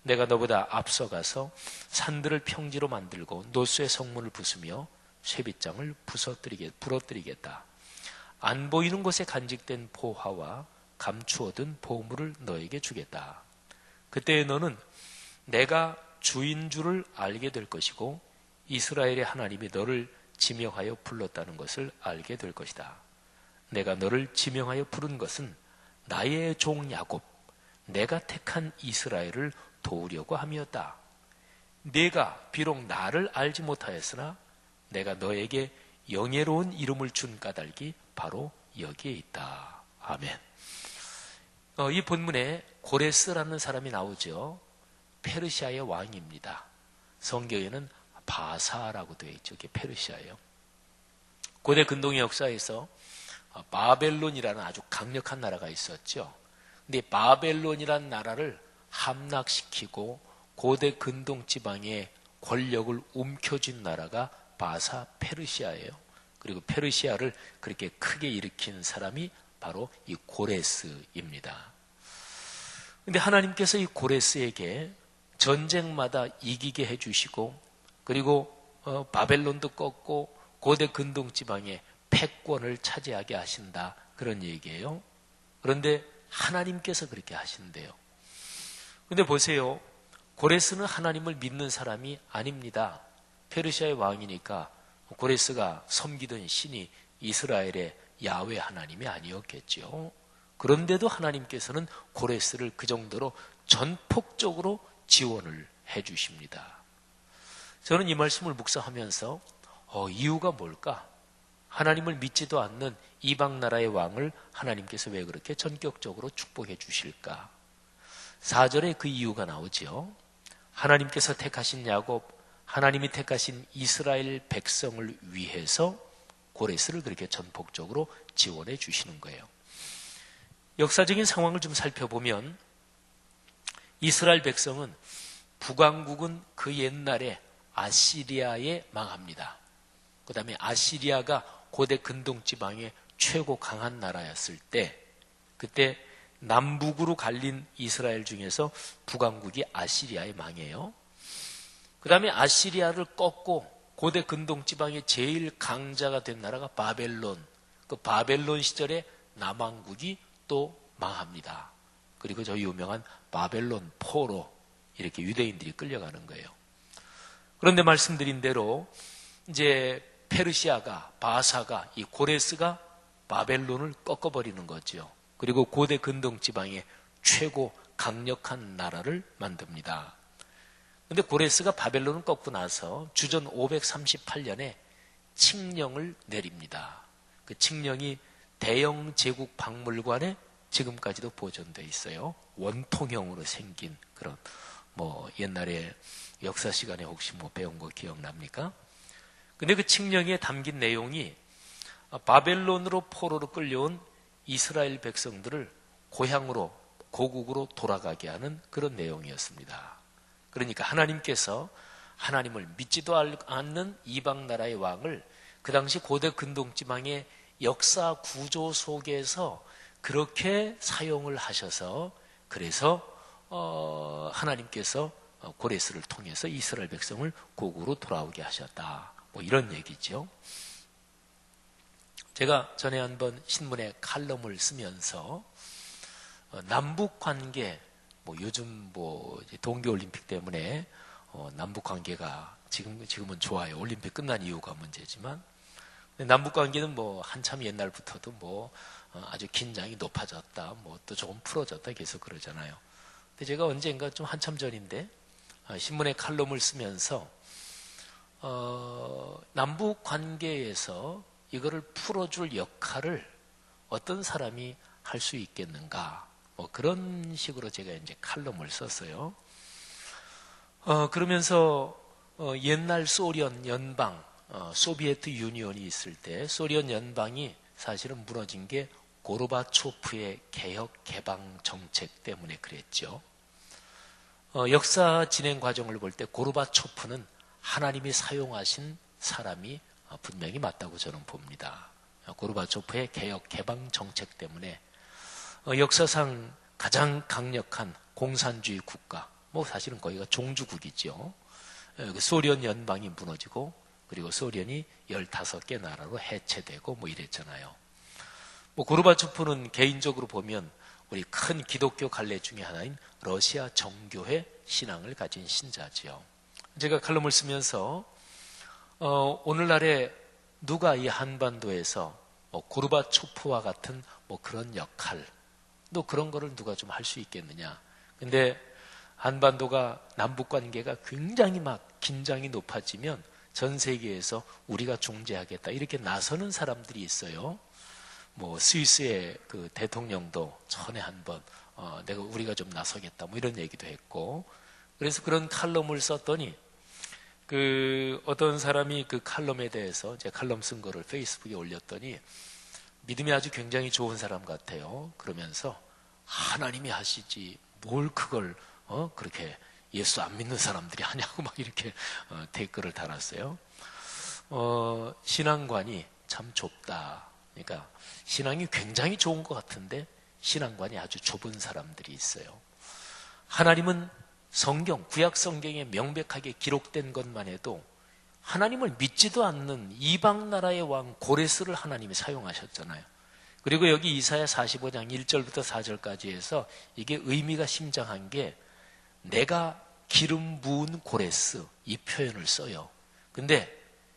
내가 너보다 앞서가서 산들을 평지로 만들고 노수의 성문을 부수며 쇠빗장을 부러뜨리겠다. 안 보이는 곳에 간직된 보화와 감추어둔 보물을 너에게 주겠다. 그때 너는 내가 주인 줄을 알게 될 것이고 이스라엘의 하나님이 너를 지명하여 불렀다는 것을 알게 될 것이다. 내가 너를 지명하여 부른 것은 나의 종 야곱, 내가 택한 이스라엘을 도우려고 함이었다. 네가 비록 나를 알지 못하였으나 내가 너에게 영예로운 이름을 준 까닭이 바로 여기에 있다. 아멘. 이 본문에 고레스라는 사람이 나오죠. 페르시아의 왕입니다. 성경에는 바사라고 되어 있죠. 이게 페르시아예요. 고대 근동의 역사에서 바벨론이라는 아주 강력한 나라가 있었죠. 근데 바벨론이라는 나라를 함락시키고 고대 근동 지방의 권력을 움켜쥔 나라가 바사 페르시아예요. 그리고 페르시아를 그렇게 크게 일으킨 사람이 바로 이 고레스입니다. 근데 하나님께서 이 고레스에게 전쟁마다 이기게 해주시고 그리고 바벨론도 꺾고 고대 근동 지방의 패권을 차지하게 하신다. 그런 얘기예요. 그런데 하나님께서 그렇게 하신대요. 근데 보세요. 고레스는 하나님을 믿는 사람이 아닙니다. 페르시아의 왕이니까 고레스가 섬기던 신이 이스라엘의 야훼 하나님이 아니었겠죠. 그런데도 하나님께서는 고레스를 그 정도로 전폭적으로 지원을 해 주십니다. 저는 이 말씀을 묵상하면서 이유가 뭘까? 하나님을 믿지도 않는 이방 나라의 왕을 하나님께서 왜 그렇게 전격적으로 축복해 주실까? 4절에 그 이유가 나오죠. 하나님께서 택하신 야곱, 하나님이 택하신 이스라엘 백성을 위해서 고레스를 그렇게 전폭적으로 지원해 주시는 거예요. 역사적인 상황을 좀 살펴보면 이스라엘 백성은 북왕국은 그 옛날에 아시리아에 망합니다. 그 다음에 아시리아가 고대 근동 지방의 최고 강한 나라였을 때 그때 남북으로 갈린 이스라엘 중에서 북왕국이 아시리아에 망해요. 그 다음에 아시리아를 꺾고 고대 근동 지방의 제일 강자가 된 나라가 바벨론. 그 바벨론 시절에 남왕국이 또 망합니다. 그리고 저 유명한 바벨론 포로 이렇게 유대인들이 끌려가는 거예요. 그런데 말씀드린 대로 이제 페르시아가 바사가 이 고레스가 바벨론을 꺾어버리는 거죠. 그리고 고대 근동 지방의 최고 강력한 나라를 만듭니다. 그런데 고레스가 바벨론을 꺾고 나서 주전 538년에 칙령을 내립니다. 그 칙령이 대영 제국 박물관에 지금까지도 보존되어 있어요. 원통형으로 생긴 그런 옛날에 역사 시간에 혹시 배운 거 기억납니까? 근데 그 칙령에 담긴 내용이 바벨론으로 포로로 끌려온 이스라엘 백성들을 고향으로 고국으로 돌아가게 하는 그런 내용이었습니다. 그러니까 하나님께서 하나님을 믿지도 않는 이방 나라의 왕을 그 당시 고대 근동 지방의 역사 구조 속에서 그렇게 사용을 하셔서 그래서 하나님께서 고레스를 통해서 이스라엘 백성을 고국으로 돌아오게 하셨다. 뭐 이런 얘기죠. 제가 전에 한번 신문에 칼럼을 쓰면서 남북 관계, 뭐 요즘 뭐 동계올림픽 때문에 남북 관계가 지금은 좋아요. 올림픽 끝난 이유가 문제지만 남북 관계는 뭐 한참 옛날부터도 뭐 아주 긴장이 높아졌다, 뭐 또 조금 풀어졌다 계속 그러잖아요. 근데 제가 언젠가 좀 한참 전인데 신문에 칼럼을 쓰면서 남북 관계에서 이거를 풀어줄 역할을 어떤 사람이 할 수 있겠는가? 뭐 그런 식으로 제가 이제 칼럼을 썼어요. 그러면서 옛날 소련 연방, 소비에트 유니온이 있을 때 소련 연방이 사실은 무너진 게 고르바초프의 개혁 개방 정책 때문에 그랬죠. 역사 진행 과정을 볼 때 고르바초프는 하나님이 사용하신 사람이 분명히 맞다고 저는 봅니다. 고르바초프의 개혁 개방 정책 때문에 역사상 가장 강력한 공산주의 국가, 뭐 사실은 거기가 종주국이죠. 소련 연방이 무너지고 그리고 소련이 15개 나라로 해체되고 뭐 이랬잖아요. 뭐 고르바초프는 개인적으로 보면 우리 큰 기독교 갈래 중에 하나인 러시아 정교회 신앙을 가진 신자지요. 제가 칼럼을 쓰면서 오늘날에 누가 이 한반도에서 고르바초프와 같은 뭐 그런 역할, 또 그런 거를 누가 좀 할 수 있겠느냐. 근데 한반도가 남북 관계가 굉장히 막 긴장이 높아지면 전 세계에서 우리가 중재하겠다 이렇게 나서는 사람들이 있어요. 뭐 스위스의 그 대통령도 전에 한번 우리가 좀 나서겠다 뭐 이런 얘기도 했고, 그래서 그런 칼럼을 썼더니 그 어떤 사람이 그 칼럼에 대해서 제 칼럼 쓴 거를 페이스북에 올렸더니 믿음이 아주 굉장히 좋은 사람 같아요. 그러면서 하나님이 하시지 뭘 그걸 그렇게 예수 안 믿는 사람들이 하냐고 막 이렇게 댓글을 달았어요. 신앙관이 참 좁다. 그러니까 신앙이 굉장히 좋은 것 같은데 신앙관이 아주 좁은 사람들이 있어요. 하나님은 성경, 구약 성경에 명백하게 기록된 것만 해도 하나님을 믿지도 않는 이방 나라의 왕 고레스를 하나님이 사용하셨잖아요. 그리고 여기 이사야 45장 1절부터 4절까지 해서 이게 의미가 심장한 게 내가 기름 부은 고레스 이 표현을 써요. 근데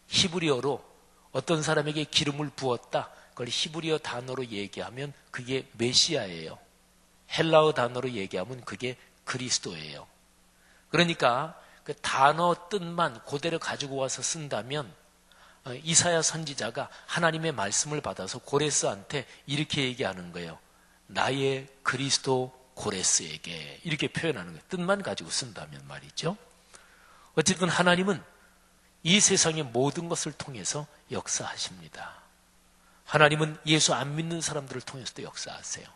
히브리어로 어떤 사람에게 기름을 부었다, 그걸 히브리어 단어로 얘기하면 그게 메시아예요. 헬라어 단어로 얘기하면 그게 그리스도예요. 그러니까 그 단어 뜻만 그대로 가지고 와서 쓴다면 이사야 선지자가 하나님의 말씀을 받아서 고레스한테 이렇게 얘기하는 거예요. 나의 그리스도 고레스에게 이렇게 표현하는 거예요. 뜻만 가지고 쓴다면 말이죠. 어쨌든 하나님은 이 세상의 모든 것을 통해서 역사하십니다. 하나님은 예수 안 믿는 사람들을 통해서도 역사하세요.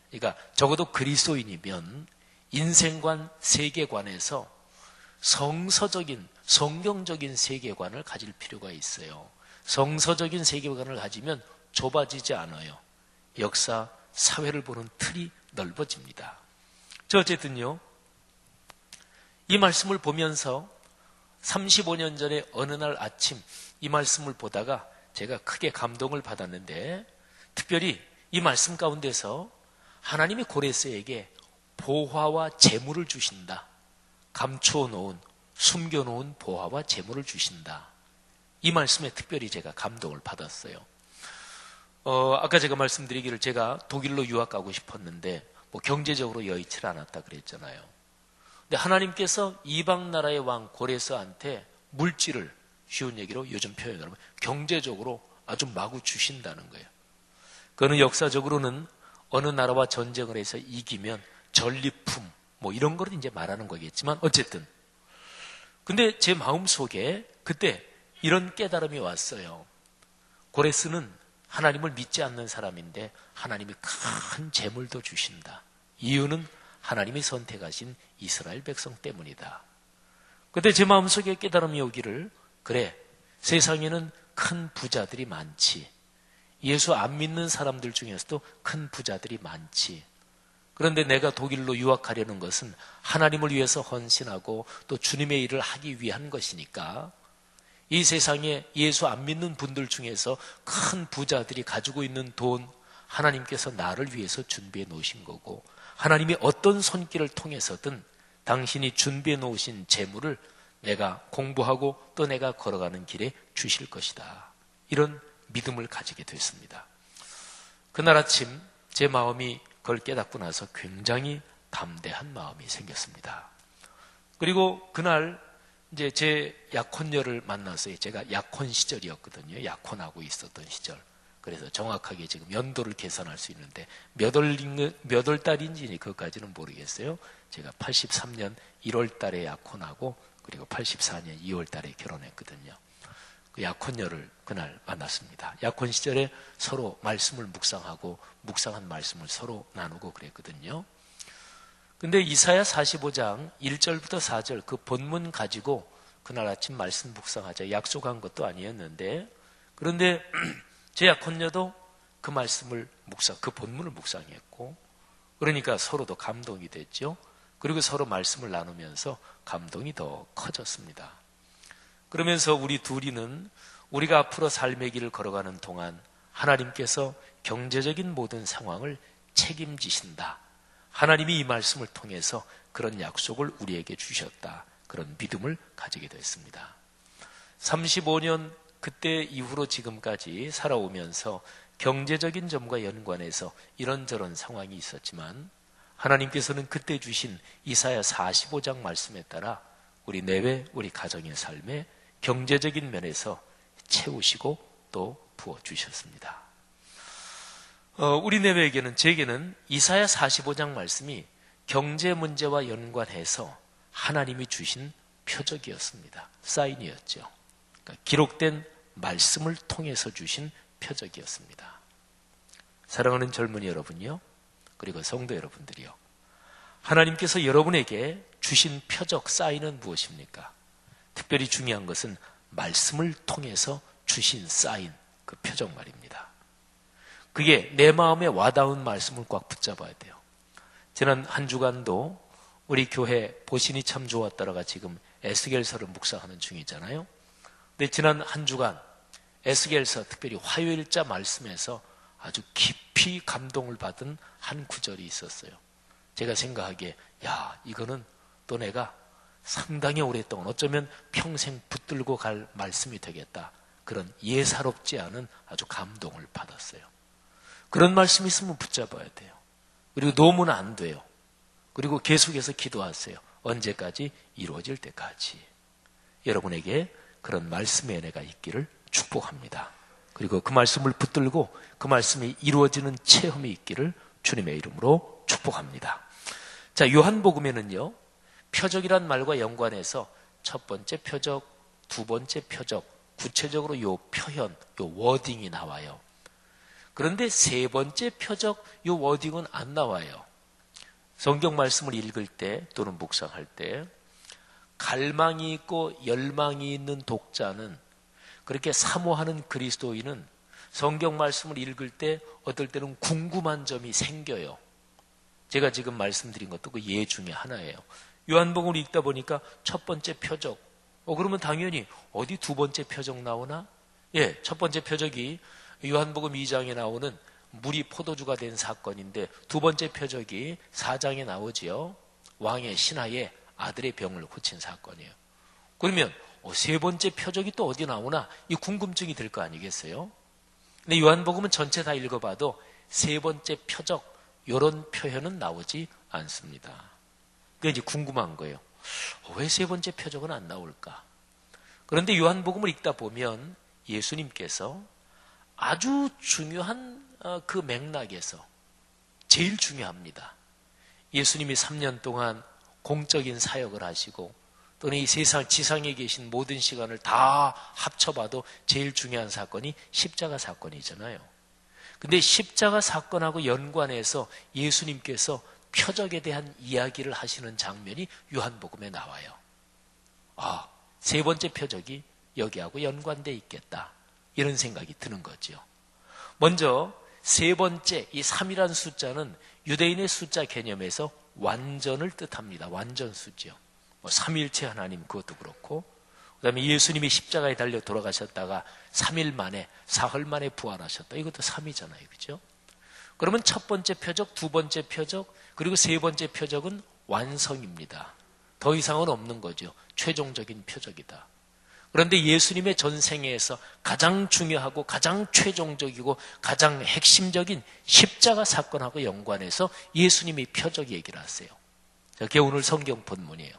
그러니까 적어도 그리스도인이면 인생관, 세계관에서 성서적인, 성경적인 세계관을 가질 필요가 있어요. 성서적인 세계관을 가지면 좁아지지 않아요. 역사, 사회를 보는 틀이 넓어집니다. 저 어쨌든요, 이 말씀을 보면서 35년 전에 어느 날 아침 이 말씀을 보다가 제가 크게 감동을 받았는데, 특별히 이 말씀 가운데서 하나님이 고레스에게 보화와 재물을 주신다. 감춰놓은, 숨겨놓은 보화와 재물을 주신다. 이 말씀에 특별히 제가 감동을 받았어요. 아까 제가 말씀드리기를 제가 독일로 유학 가고 싶었는데 뭐 경제적으로 여의치 않았다 그랬잖아요. 근데 하나님께서 이방 나라의 왕 고레스한테 물질을, 쉬운 얘기로 요즘 표현을 하면 경제적으로 아주 마구 주신다는 거예요. 그거는 역사적으로는 어느 나라와 전쟁을 해서 이기면 전리품 뭐 이런 거를 이제 말하는 거겠지만, 어쨌든 근데 제 마음속에 그때 이런 깨달음이 왔어요. 고레스는 하나님을 믿지 않는 사람인데 하나님이 큰 재물도 주신다. 이유는 하나님이 선택하신 이스라엘 백성 때문이다. 그때 제 마음속에 깨달음이 오기를, 그래, 세상에는 큰 부자들이 많지, 예수 안 믿는 사람들 중에서도 큰 부자들이 많지. 그런데 내가 독일로 유학하려는 것은 하나님을 위해서 헌신하고 또 주님의 일을 하기 위한 것이니까 이 세상에 예수 안 믿는 분들 중에서 큰 부자들이 가지고 있는 돈 하나님께서 나를 위해서 준비해 놓으신 거고 하나님이 어떤 손길을 통해서든 당신이 준비해 놓으신 재물을 내가 공부하고 또 내가 걸어가는 길에 주실 것이다. 이런 믿음을 가지게 됐습니다. 그날 아침 제 마음이 그걸 깨닫고 나서 굉장히 담대한 마음이 생겼습니다. 그리고 그날 이제 제 약혼녀를 만나서 제가 약혼 시절이었거든요. 약혼하고 있었던 시절. 그래서 정확하게 지금 연도를 계산할 수 있는데 몇 월 달인지 그것까지는 모르겠어요. 제가 83년 1월 달에 약혼하고 그리고 84년 2월 달에 결혼했거든요. 그 약혼녀를 그날 만났습니다. 약혼 시절에 서로 말씀을 묵상하고 묵상한 말씀을 서로 나누고 그랬거든요. 근데 이사야 45장 1절부터 4절 그 본문 가지고 그날 아침 말씀 묵상하자 약속한 것도 아니었는데 그런데 제 약혼녀도 그 말씀을 그 본문을 묵상했고 그러니까 서로도 감동이 됐죠. 그리고 서로 말씀을 나누면서 감동이 더 커졌습니다. 그러면서 우리 둘이는 우리가 앞으로 삶의 길을 걸어가는 동안 하나님께서 경제적인 모든 상황을 책임지신다. 하나님이 이 말씀을 통해서 그런 약속을 우리에게 주셨다. 그런 믿음을 가지게 됐습니다. 35년 그때 이후로 지금까지 살아오면서 경제적인 점과 연관해서 이런저런 상황이 있었지만 하나님께서는 그때 주신 이사야 45장 말씀에 따라 우리 내외, 우리 가정의 삶에 경제적인 면에서 채우시고 또 부어주셨습니다. 우리 내외에게는 제게는 이사야 45장 말씀이 경제 문제와 연관해서 하나님이 주신 표적이었습니다. 사인이었죠. 그러니까 기록된 말씀을 통해서 주신 표적이었습니다. 사랑하는 젊은이 여러분요, 그리고 성도 여러분들이요. 하나님께서 여러분에게 주신 표적 사인은 무엇입니까? 특별히 중요한 것은 말씀을 통해서 주신 사인, 그 표적 말입니다. 그게 내 마음에 와닿은 말씀을 꽉 붙잡아야 돼요. 지난 한 주간도 우리 교회 보신이 참 좋았다라가 지금 에스겔서를 묵상하는 중이잖아요. 근데 지난 한 주간 에스겔서 특별히 화요일자 말씀에서 아주 깊이 감동을 받은 한 구절이 있었어요. 제가 생각하기에 이거는 또 내가 상당히 오랫동안 어쩌면 평생 붙들고 갈 말씀이 되겠다. 그런 예사롭지 않은 아주 감동을 받았어요. 그런 말씀이 있으면 붙잡아야 돼요. 그리고 놓으면 안 돼요. 그리고 계속해서 기도하세요. 언제까지? 이루어질 때까지. 여러분에게 그런 말씀의 은혜가 있기를 축복합니다. 그리고 그 말씀을 붙들고 그 말씀이 이루어지는 체험이 있기를 주님의 이름으로 축복합니다. 자, 요한복음에는요, 표적이란 말과 연관해서 첫 번째 표적, 두 번째 표적, 구체적으로 요 표현, 요 워딩이 나와요. 그런데 세 번째 표적, 요 워딩은 안 나와요. 성경 말씀을 읽을 때 또는 묵상할 때 갈망이 있고 열망이 있는 독자는, 그렇게 사모하는 그리스도인은 성경 말씀을 읽을 때 어떨 때는 궁금한 점이 생겨요. 제가 지금 말씀드린 것도 그 예 중에 하나예요. 요한복음을 읽다 보니까 첫 번째 표적, 그러면 당연히 어디 두 번째 표적 나오나? 예, 첫 번째 표적이 요한복음 2장에 나오는 물이 포도주가 된 사건인데 두 번째 표적이 4장에 나오지요. 왕의 신하의 아들의 병을 고친 사건이에요. 그러면 세 번째 표적이 또 어디 나오나? 이 궁금증이 들 거 아니겠어요? 근데 요한복음은 전체 다 읽어봐도 세 번째 표적 이런 표현은 나오지 않습니다. 그게 이제 궁금한 거예요. 왜 세 번째 표적은 안 나올까? 그런데 요한복음을 읽다 보면 예수님께서 아주 중요한 그 맥락에서 제일 중요합니다. 예수님이 3년 동안 공적인 사역을 하시고 또는 이 세상 지상에 계신 모든 시간을 다 합쳐봐도 제일 중요한 사건이 십자가 사건이잖아요. 근데 십자가 사건하고 연관해서 예수님께서 표적에 대한 이야기를 하시는 장면이 요한복음에 나와요. 세 번째 표적이 여기하고 연관돼 있겠다. 이런 생각이 드는 거죠. 먼저 세 번째, 이 3이라는 숫자는 유대인의 숫자 개념에서 완전을 뜻합니다. 완전 수죠. 삼위일체 하나님 그것도 그렇고, 그 다음에 예수님이 십자가에 달려 돌아가셨다가 3일 만에, 사흘 만에 부활하셨다. 이것도 3이잖아요. 그죠? 그러면 첫 번째 표적, 두 번째 표적, 그리고 세 번째 표적은 완성입니다. 더 이상은 없는 거죠. 최종적인 표적이다. 그런데 예수님의 전생에서 가장 중요하고 가장 최종적이고 가장 핵심적인 십자가 사건하고 연관해서 예수님이 표적 얘기를 하세요. 그게 오늘 성경 본문이에요.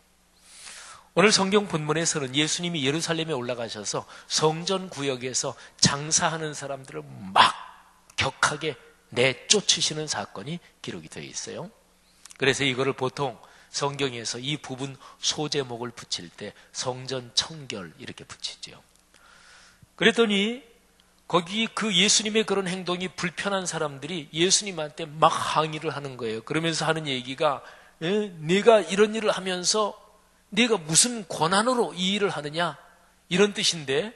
오늘 성경 본문에서는 예수님이 예루살렘에 올라가셔서 성전 구역에서 장사하는 사람들을 막 격하게 내쫓으시는 사건이 기록이 되어 있어요. 그래서 이거를 보통 성경에서 이 부분 소제목을 붙일 때 성전 청결 이렇게 붙이죠. 그랬더니 거기 그 예수님의 그런 행동이 불편한 사람들이 예수님한테 막 항의를 하는 거예요. 그러면서 하는 얘기가 네가 이런 일을 하면서 네가 무슨 권한으로 이 일을 하느냐 이런 뜻인데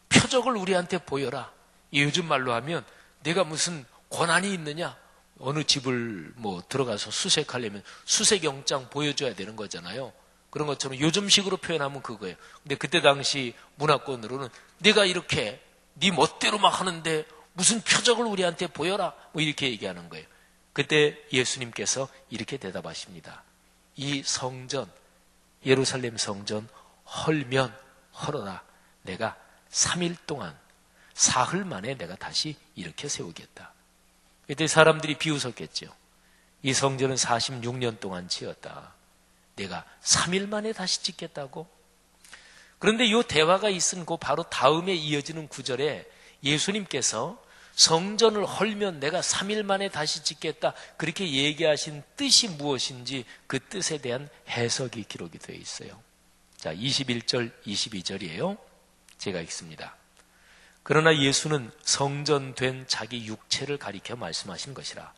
표적을 우리한테 보여라. 요즘 말로 하면 내가 무슨 권한이 있느냐, 어느 집을 들어가서 수색하려면 수색영장 보여줘야 되는 거잖아요. 그런 것처럼 요즘식으로 표현하면 그거예요. 근데 그때 당시 문화권으로는 내가 이렇게 네 멋대로 막 하는데 무슨 표적을 우리한테 보여라 이렇게 얘기하는 거예요. 그때 예수님께서 이렇게 대답하십니다. 이 성전, 예루살렘 성전 헐면 헐어라. 내가 3일 동안 사흘 만에 내가 다시 이렇게 세우겠다. 그때 사람들이 비웃었겠죠. 이 성전은 46년 동안 지었다. 내가 3일 만에 다시 짓겠다고? 그런데 이 대화가 있은 그 바로 다음에 이어지는 구절에 예수님께서 성전을 헐면 내가 3일 만에 다시 짓겠다 그렇게 얘기하신 뜻이 무엇인지 그 뜻에 대한 해석이 기록이 되어 있어요. 자, 21절 22절이에요. 제가 읽습니다. 그러나 예수는 성전된 자기 육체를 가리켜 말씀하신 것이라.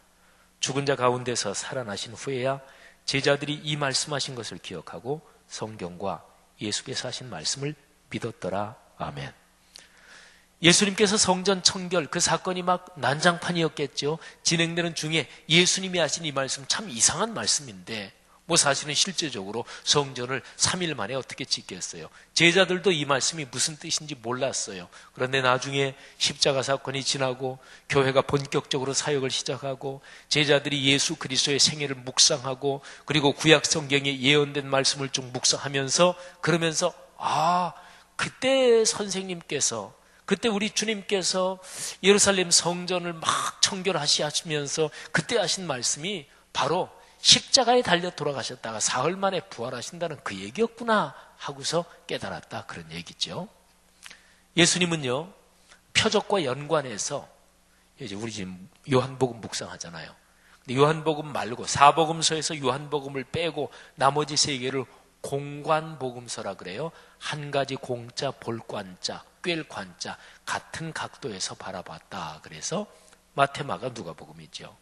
죽은 자 가운데서 살아나신 후에야 제자들이 이 말씀하신 것을 기억하고 성경과 예수께서 하신 말씀을 믿었더라. 아멘. 예수님께서 성전 청결 그 사건이 막 난장판이었겠죠. 진행되는 중에 예수님이 하신 이 말씀 참 이상한 말씀인데 사실은 실제적으로 성전을 3일 만에 어떻게 짓겠어요. 제자들도 이 말씀이 무슨 뜻인지 몰랐어요. 그런데 나중에 십자가 사건이 지나고 교회가 본격적으로 사역을 시작하고 제자들이 예수 그리스도의 생애를 묵상하고 그리고 구약 성경에 예언된 말씀을 좀 묵상하면서 그러면서 그때 선생님께서 그때 우리 주님께서 예루살렘 성전을 막 청결하시면서 그때 하신 말씀이 바로 십자가에 달려 돌아가셨다가 사흘 만에 부활하신다는 그 얘기였구나 하고서 깨달았다 그런 얘기죠. 예수님은요 표적과 연관해서 이제 우리 지금 요한복음 묵상하잖아요. 근데 요한복음 말고 사복음서에서 요한복음을 빼고 나머지 세 개를 공관복음서라 그래요. 한 가지 공자, 볼관자, 꿰관자 같은 각도에서 바라봤다. 그래서 마태, 마가, 누가복음이죠.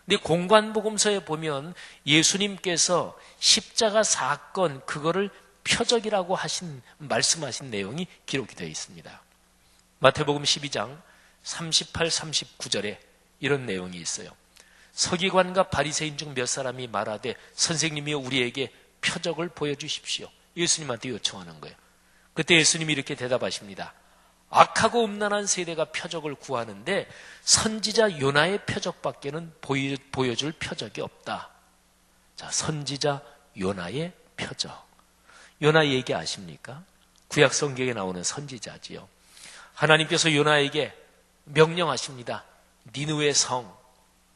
근데 공관복음서에 보면 예수님께서 십자가 사건 그거를 표적이라고 말씀하신 내용이 기록이 되어 있습니다. 마태복음 12장 38, 39절에 이런 내용이 있어요. 서기관과 바리새인 중 몇 사람이 말하되 선생님이여 우리에게 표적을 보여주십시오. 예수님한테 요청하는 거예요. 그때 예수님이 이렇게 대답하십니다. 악하고 음란한 세대가 표적을 구하는데 선지자 요나의 표적밖에는 보여줄 표적이 없다. 자, 선지자 요나의 표적. 요나 얘기 아십니까? 구약 성경에 나오는 선지자지요. 하나님께서 요나에게 명령하십니다. 니느웨 성,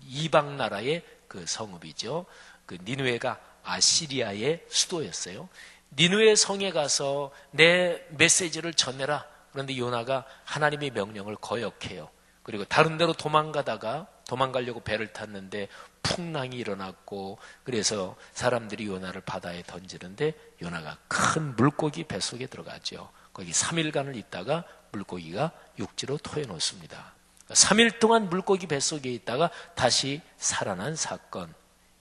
이방 나라의 그 성읍이죠. 그 니느웨가 아시리아의 수도였어요. 니느웨 성에 가서 내 메시지를 전해라. 그런데 요나가 하나님의 명령을 거역해요. 그리고 다른 데로 도망가려고 배를 탔는데 풍랑이 일어났고 그래서 사람들이 요나를 바다에 던지는데 요나가 큰 물고기 뱃속에 들어가죠. 거기 3일간을 있다가 물고기가 육지로 토해놓습니다. 3일 동안 물고기 뱃속에 있다가 다시 살아난 사건.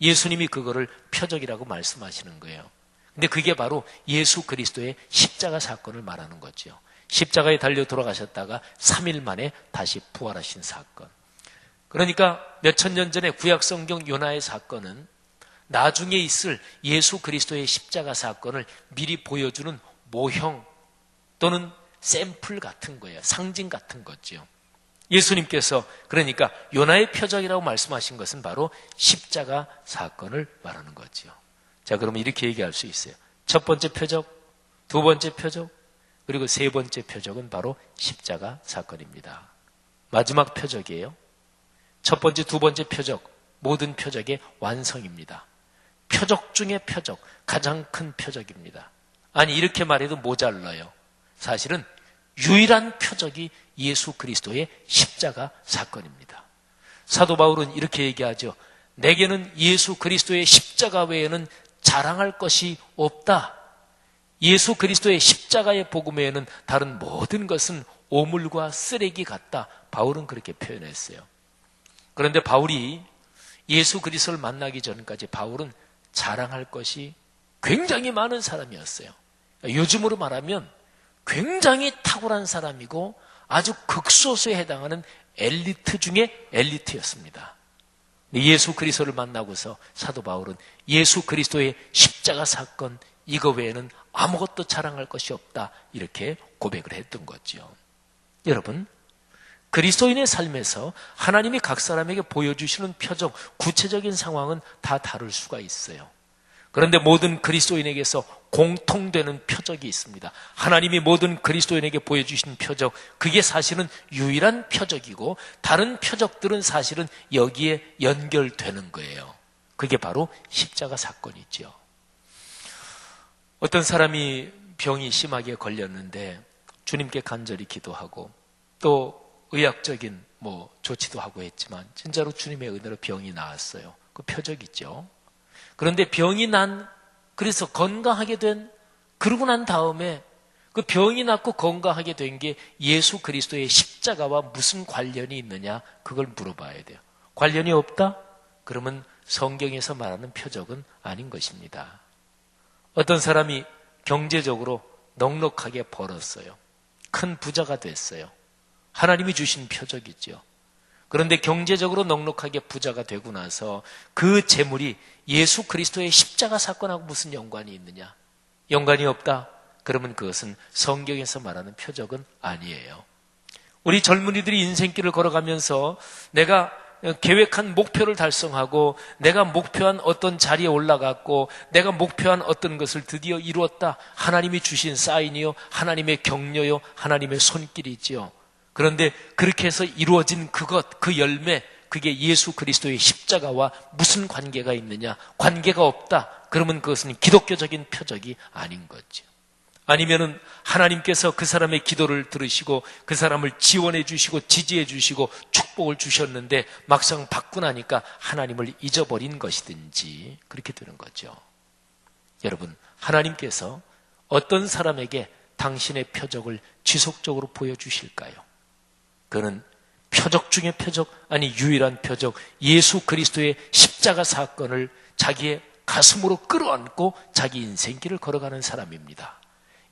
예수님이 그거를 표적이라고 말씀하시는 거예요. 근데 그게 바로 예수 그리스도의 십자가 사건을 말하는 거죠. 십자가에 달려 돌아가셨다가 3일 만에 다시 부활하신 사건. 그러니까 몇천 년 전에 구약성경 요나의 사건은 나중에 있을 예수 그리스도의 십자가 사건을 미리 보여주는 모형 또는 샘플 같은 거예요. 상징 같은 거죠. 예수님께서 그러니까 요나의 표적이라고 말씀하신 것은 바로 십자가 사건을 말하는 거죠. 자, 그러면 이렇게 얘기할 수 있어요. 첫 번째 표적, 두 번째 표적, 그리고 세 번째 표적은 바로 십자가 사건입니다. 마지막 표적이에요. 첫 번째, 두 번째 표적, 모든 표적의 완성입니다. 표적 중에 표적, 가장 큰 표적입니다. 아니, 이렇게 말해도 모자라요. 사실은 유일한 표적이 예수 그리스도의 십자가 사건입니다. 사도 바울은 이렇게 얘기하죠. 내게는 예수 그리스도의 십자가 외에는 자랑할 것이 없다. 예수 그리스도의 십자가의 복음 외에는 다른 모든 것은 오물과 쓰레기 같다. 바울은 그렇게 표현했어요. 그런데 바울이 예수 그리스도를 만나기 전까지 바울은 자랑할 것이 굉장히 많은 사람이었어요. 요즘으로 말하면 굉장히 탁월한 사람이고 아주 극소수에 해당하는 엘리트 중에 엘리트였습니다. 예수 그리스도를 만나고서 사도 바울은 예수 그리스도의 십자가 사건 이거 외에는 아무것도 자랑할 것이 없다 이렇게 고백을 했던 거죠. 여러분, 그리스도인의 삶에서 하나님이 각 사람에게 보여주시는 표적, 구체적인 상황은 다 다를 수가 있어요. 그런데 모든 그리스도인에게서 공통되는 표적이 있습니다. 하나님이 모든 그리스도인에게 보여주신 표적, 그게 사실은 유일한 표적이고 다른 표적들은 사실은 여기에 연결되는 거예요. 그게 바로 십자가 사건이죠. 어떤 사람이 병이 심하게 걸렸는데 주님께 간절히 기도하고 또 의학적인 조치도 하고 했지만 진짜로 주님의 은혜로 병이 나았어요. 그 표적이죠. 그런데 병이 그래서 건강하게 그러고 난 다음에 그 병이 낫고 건강하게 된 게 예수 그리스도의 십자가와 무슨 관련이 있느냐? 그걸 물어봐야 돼요. 관련이 없다? 그러면 성경에서 말하는 표적은 아닌 것입니다. 어떤 사람이 경제적으로 넉넉하게 벌었어요. 큰 부자가 됐어요. 하나님이 주신 표적이죠. 그런데 경제적으로 넉넉하게 부자가 되고 나서 그 재물이 예수 그리스도의 십자가 사건하고 무슨 연관이 있느냐? 연관이 없다? 그러면 그것은 성경에서 말하는 표적은 아니에요. 우리 젊은이들이 인생길을 걸어가면서 내가 계획한 목표를 달성하고 내가 목표한 어떤 자리에 올라갔고 내가 목표한 어떤 것을 드디어 이루었다. 하나님이 주신 사인이요, 하나님의 격려요, 하나님의 손길이지요. 그런데 그렇게 해서 이루어진 그 열매, 그게 예수 그리스도의 십자가와 무슨 관계가 있느냐? 관계가 없다. 그러면 그것은 기독교적인 표적이 아닌 거죠. 아니면은 하나님께서 그 사람의 기도를 들으시고 그 사람을 지원해 주시고 지지해 주시고 축복을 주셨는데 막상 받고 나니까 하나님을 잊어버린 것이든지 그렇게 되는 거죠. 여러분, 하나님께서 어떤 사람에게 당신의 표적을 지속적으로 보여주실까요? 그는 표적 중에 표적, 아니 유일한 표적, 예수 그리스도의 십자가 사건을 자기의 가슴으로 끌어안고 자기 인생길을 걸어가는 사람입니다.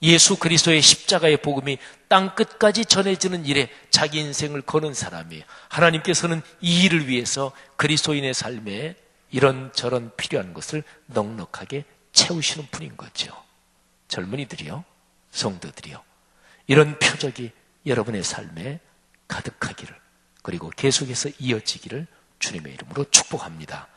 예수 그리스도의 십자가의 복음이 땅끝까지 전해지는 일에 자기 인생을 거는 사람이에요. 하나님께서는 이 일을 위해서 그리스도인의 삶에 이런저런 필요한 것을 넉넉하게 채우시는 분인 거죠. 젊은이들이요, 성도들이요, 이런 표적이 여러분의 삶에 가득하기를, 그리고 계속해서 이어지기를 주님의 이름으로 축복합니다.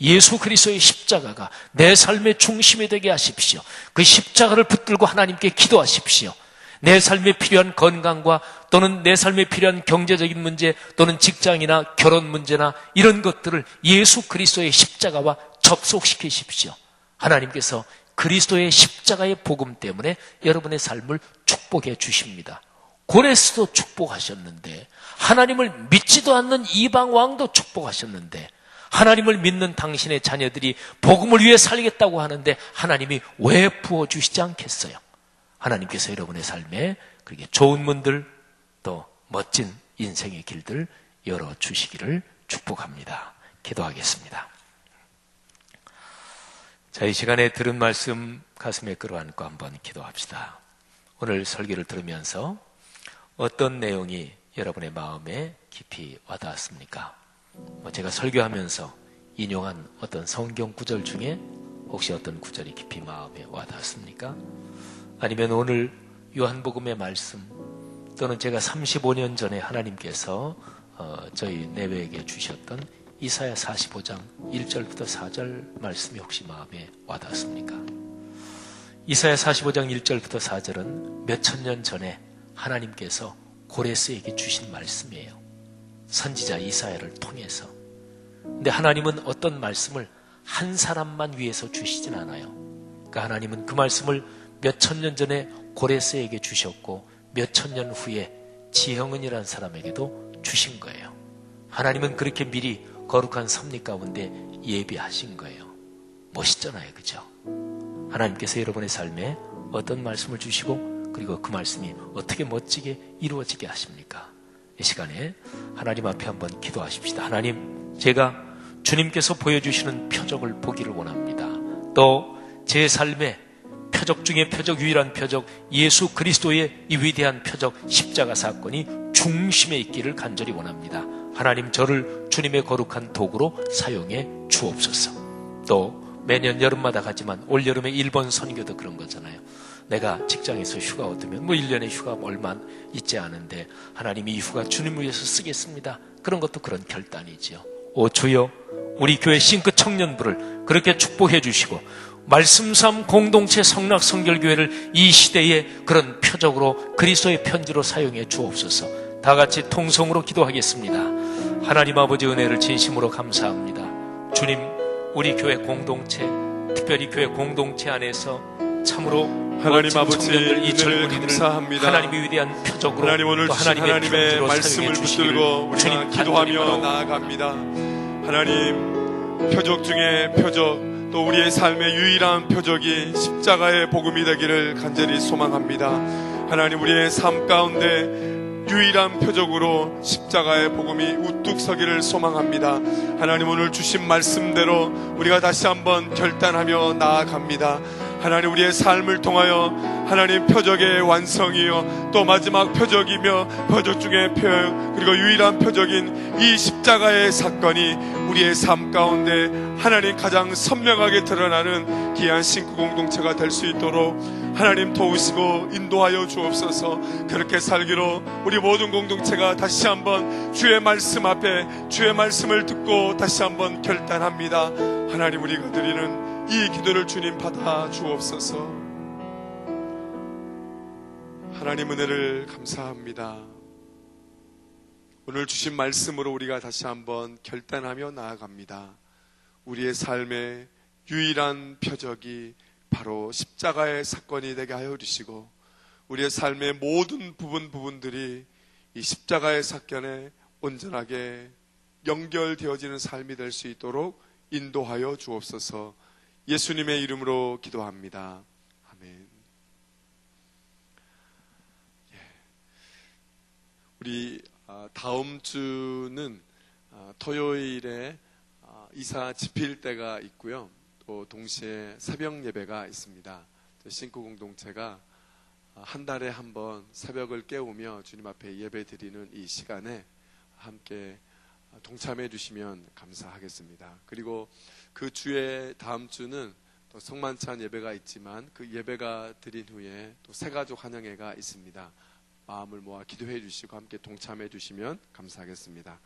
예수 그리스도의 십자가가 내 삶의 중심이 되게 하십시오. 그 십자가를 붙들고 하나님께 기도하십시오. 내 삶에 필요한 건강과 또는 내 삶에 필요한 경제적인 문제 또는 직장이나 결혼 문제나 이런 것들을 예수 그리스도의 십자가와 접속시키십시오. 하나님께서 그리스도의 십자가의 복음 때문에 여러분의 삶을 축복해 주십니다. 고레스도 축복하셨는데, 하나님을 믿지도 않는 이방 왕도 축복하셨는데, 하나님을 믿는 당신의 자녀들이 복음을 위해 살겠다고 하는데 하나님이 왜 부어주시지 않겠어요? 하나님께서 여러분의 삶에 그렇게 좋은 문들, 또 멋진 인생의 길들 열어주시기를 축복합니다. 기도하겠습니다. 자, 이 시간에 들은 말씀 가슴에 끌어안고 한번 기도합시다. 오늘 설교를 들으면서 어떤 내용이 여러분의 마음에 깊이 와닿았습니까? 제가 설교하면서 인용한 어떤 성경 구절 중에 혹시 어떤 구절이 깊이 마음에 와닿습니까? 아니면 오늘 요한복음의 말씀 또는 제가 35년 전에 하나님께서 저희 내외에게 주셨던 이사야 45장 1절부터 4절 말씀이 혹시 마음에 와닿습니까? 이사야 45장 1절부터 4절은 몇천 년 전에 하나님께서 고레스에게 주신 말씀이에요. 선지자 이사야를 통해서. 근데 하나님은 어떤 말씀을 한 사람만 위해서 주시진 않아요. 그러니까 하나님은 그 말씀을 몇천 년 전에 고레스에게 주셨고 몇천 년 후에 지형은이라는 사람에게도 주신 거예요. 하나님은 그렇게 미리 거룩한 섭리 가운데 예비하신 거예요. 멋있잖아요, 그죠? 하나님께서 여러분의 삶에 어떤 말씀을 주시고 그리고 그 말씀이 어떻게 멋지게 이루어지게 하십니까? 이 시간에 하나님 앞에 한번 기도하십시다. 하나님, 제가 주님께서 보여주시는 표적을 보기를 원합니다. 또 제 삶에 표적 중에 표적, 유일한 표적, 예수 그리스도의 이 위대한 표적, 십자가 사건이 중심에 있기를 간절히 원합니다. 하나님, 저를 주님의 거룩한 도구로 사용해 주옵소서. 또 매년 여름마다 가지만 올여름에 일본 선교도 그런 거잖아요. 내가 직장에서 휴가 얻으면 1년에 휴가 얼마 있지 않은데 하나님, 이 휴가 주님을 위해서 쓰겠습니다. 그런 것도 그런 결단이지요. 오 주여, 우리 교회 싱크 청년부를 그렇게 축복해 주시고 말씀삼 공동체 성락성결교회를 이 시대에 그런 표적으로 그리스도의 편지로 사용해 주옵소서. 다 같이 통성으로 기도하겠습니다. 하나님 아버지, 은혜를 진심으로 감사합니다. 주님, 우리 교회 공동체, 특별히 교회 공동체 안에서 참으로 하나님 아버지, 청년들, 이 은혜를 젊은이들을 감사합니다. 하나님의 위대한 표적으로 하나님, 오늘 또 주신 하나님의 하나님의 편지로 말씀을 사용해 주시기를 붙들고 우리가 주님 기도하며 간절히 나아갑니다. 하나님, 표적 중에 표적, 또 우리의 삶의 유일한 표적이 십자가의 복음이 되기를 간절히 소망합니다. 하나님, 우리의 삶 가운데 유일한 표적으로 십자가의 복음이 우뚝 서기를 소망합니다. 하나님, 오늘 주신 말씀대로 우리가 다시 한번 결단하며 나아갑니다. 하나님, 우리의 삶을 통하여 하나님 표적의 완성이요 또 마지막 표적이며 표적 중에 표적, 그리고 유일한 표적인 이 십자가의 사건이 우리의 삶 가운데 하나님 가장 선명하게 드러나는 귀한 싱크 공동체가 될 수 있도록 하나님 도우시고 인도하여 주옵소서. 그렇게 살기로 우리 모든 공동체가 다시 한번 주의 말씀 앞에 주의 말씀을 듣고 다시 한번 결단합니다. 하나님, 우리가 드리는 이 기도를 주님 받아 주옵소서. 하나님, 은혜를 감사합니다. 오늘 주신 말씀으로 우리가 다시 한번 결단하며 나아갑니다. 우리의 삶의 유일한 표적이 바로 십자가의 사건이 되게 하여 주시고 우리의 삶의 모든 부분들이 이 십자가의 사건에 온전하게 연결되어지는 삶이 될 수 있도록 인도하여 주옵소서. 예수님의 이름으로 기도합니다. 아멘. 우리 다음 주는 토요일에 이사 집필 때가 있고요. 또 동시에 새벽 예배가 있습니다. 싱크 공동체가 한 달에 한 번 새벽을 깨우며 주님 앞에 예배 드리는 이 시간에 함께 동참해 주시면 감사하겠습니다. 그리고 그 주에 다음 주는 또 성만찬 예배가 있지만 그 예배가 드린 후에 또 새가족 환영회가 있습니다. 마음을 모아 기도해 주시고 함께 동참해 주시면 감사하겠습니다.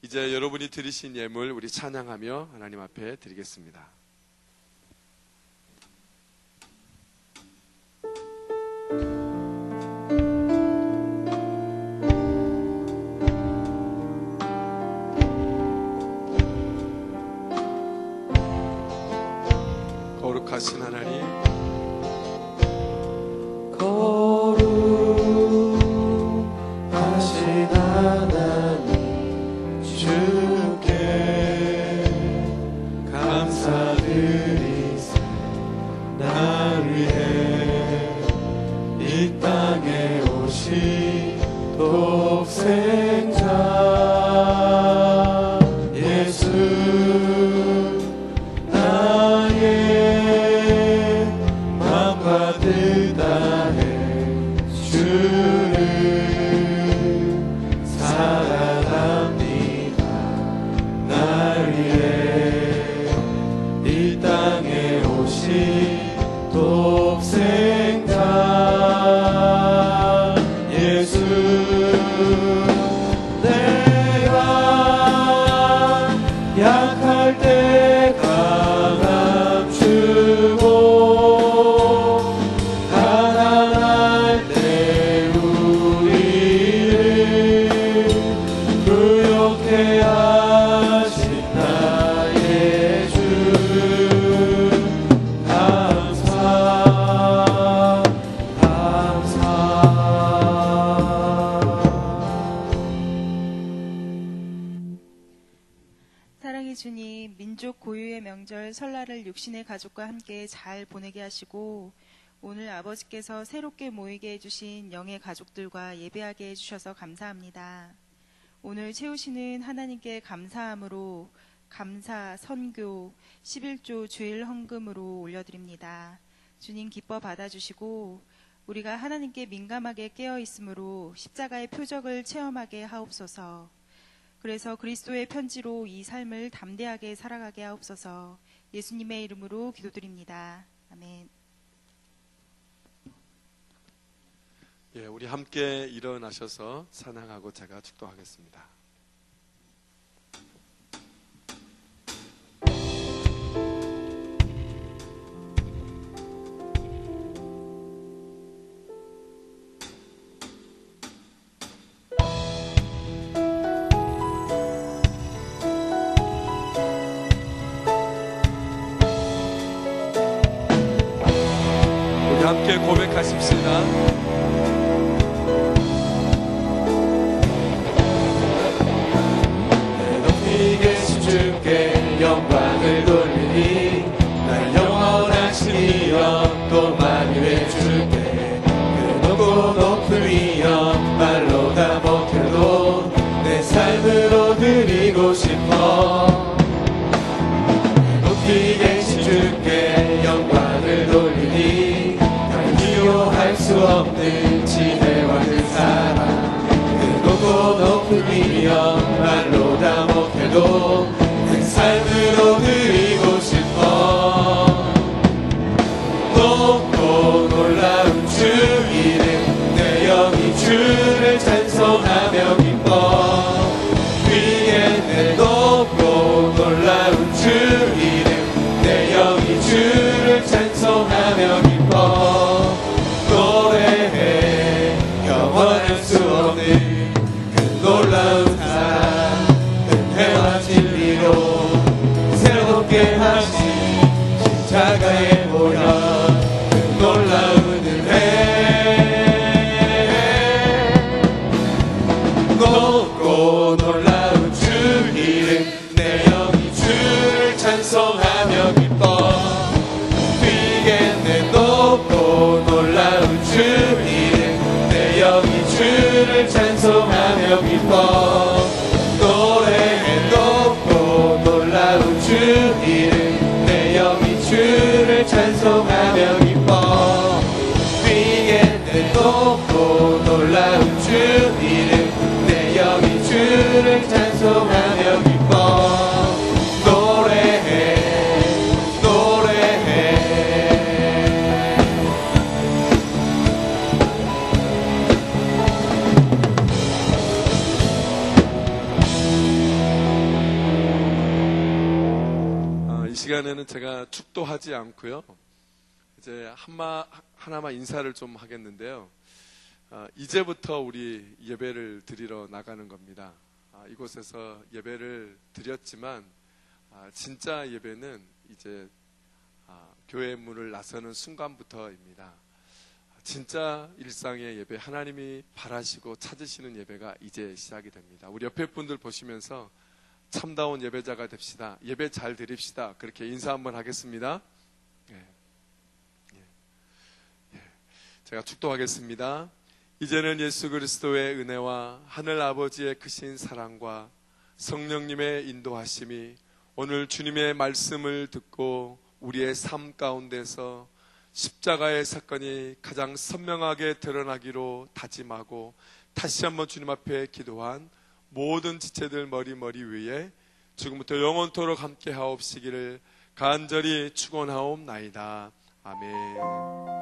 이제 여러분이 드리신 예물 우리 찬양하며 하나님 앞에 드리겠습니다. 거룩하신 하나님, 거룩하신 하나님, 주께 감사드리세. 날 위해 이 땅에 오신 독생자 예수, 나의 마음과 뜻 다해 주를 사랑합니다. 사랑의 주님, 민족 고유의 명절 설날을 육신의 가족과 함께 잘 보내게 하시고 오늘 아버지께서 새롭게 모이게 해주신 영의 가족들과 예배하게 해주셔서 감사합니다. 오늘 채우시는 하나님께 감사함으로 감사, 선교, 11조 주일 헌금으로 올려드립니다. 주님 기뻐 받아주시고 우리가 하나님께 민감하게 깨어 있으므로 십자가의 표적을 체험하게 하옵소서. 그래서 그리스도의 편지로 이 삶을 담대하게 살아가게 하옵소서. 예수님의 이름으로 기도드립니다. 아멘. 예, 우리 함께 일어나셔서 찬양하고 제가 축도하겠습니다. 우리 함께 고백하십시다. 주께 영광을 돌리니 날 영원하신 이여 또 만유해 줄게. 그 높고 높은 이여 말로 다 못해도 내 삶으로 드리고 싶어. 높이 계신 주께 영광을 돌리니 날 비교할 수 없는 지혜와 그 사랑. 그 높고 높은 이여 말로 다 못해도 삶으로 드리고 싶어. 높고 놀라운 주 이름 내 영이 주를 찬송하며 기뻐. 위에 내 높고 놀라운 주 이름 내 영이 주를 찬송하며 기뻐. 노래해 영원할 수 없는 그 놀라운 사랑 은혜와 진리로 새롭게 하신 십자가의 보혈 그 놀라운 은혜. 높고 놀라운 주 이름 내 영이 주를 찬송하며 기뻐. 위에 내 높고 놀라운 주 이름 내 영이 주를 찬송하며 기뻐. 노래해 높고 놀라운 주 이름 내 영이 주를 찬송하며 기뻐. 위에 내 높고 놀라운 주 이름 내 영이 주를 찬송하며 기뻐. 노래해 노래해. 이 시간에는 제가 축도하지 않고요. 이제 하나만 인사를 좀 하겠는데요. 이제부터 우리 예배를 드리러 나가는 겁니다. 이곳에서 예배를 드렸지만 진짜 예배는 이제 교회 문을 나서는 순간부터입니다. 진짜 일상의 예배, 하나님이 바라시고 찾으시는 예배가 이제 시작이 됩니다. 우리 옆에 분들 보시면서 참다운 예배자가 됩시다. 예배 잘 드립시다. 그렇게 인사 한번 하겠습니다. 제가 축도하겠습니다. 이제는 예수 그리스도의 은혜와 하늘 아버지의 크신 사랑과 성령님의 인도하심이 오늘 주님의 말씀을 듣고 우리의 삶 가운데서 십자가의 사건이 가장 선명하게 드러나기로 다짐하고 다시 한번 주님 앞에 기도한 모든 지체들 머리 위에 지금부터 영원토록 함께 하옵시기를 간절히 축원하옵나이다. 아멘.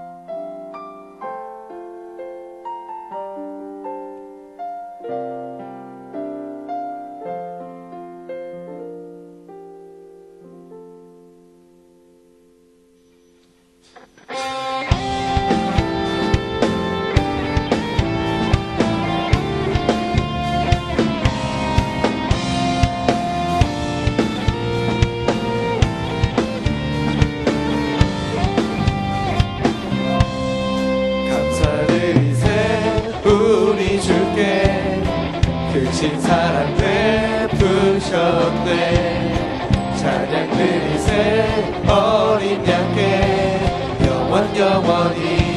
크신 사랑 베푸셨네. 찬양 드리세 어린 양께 영원히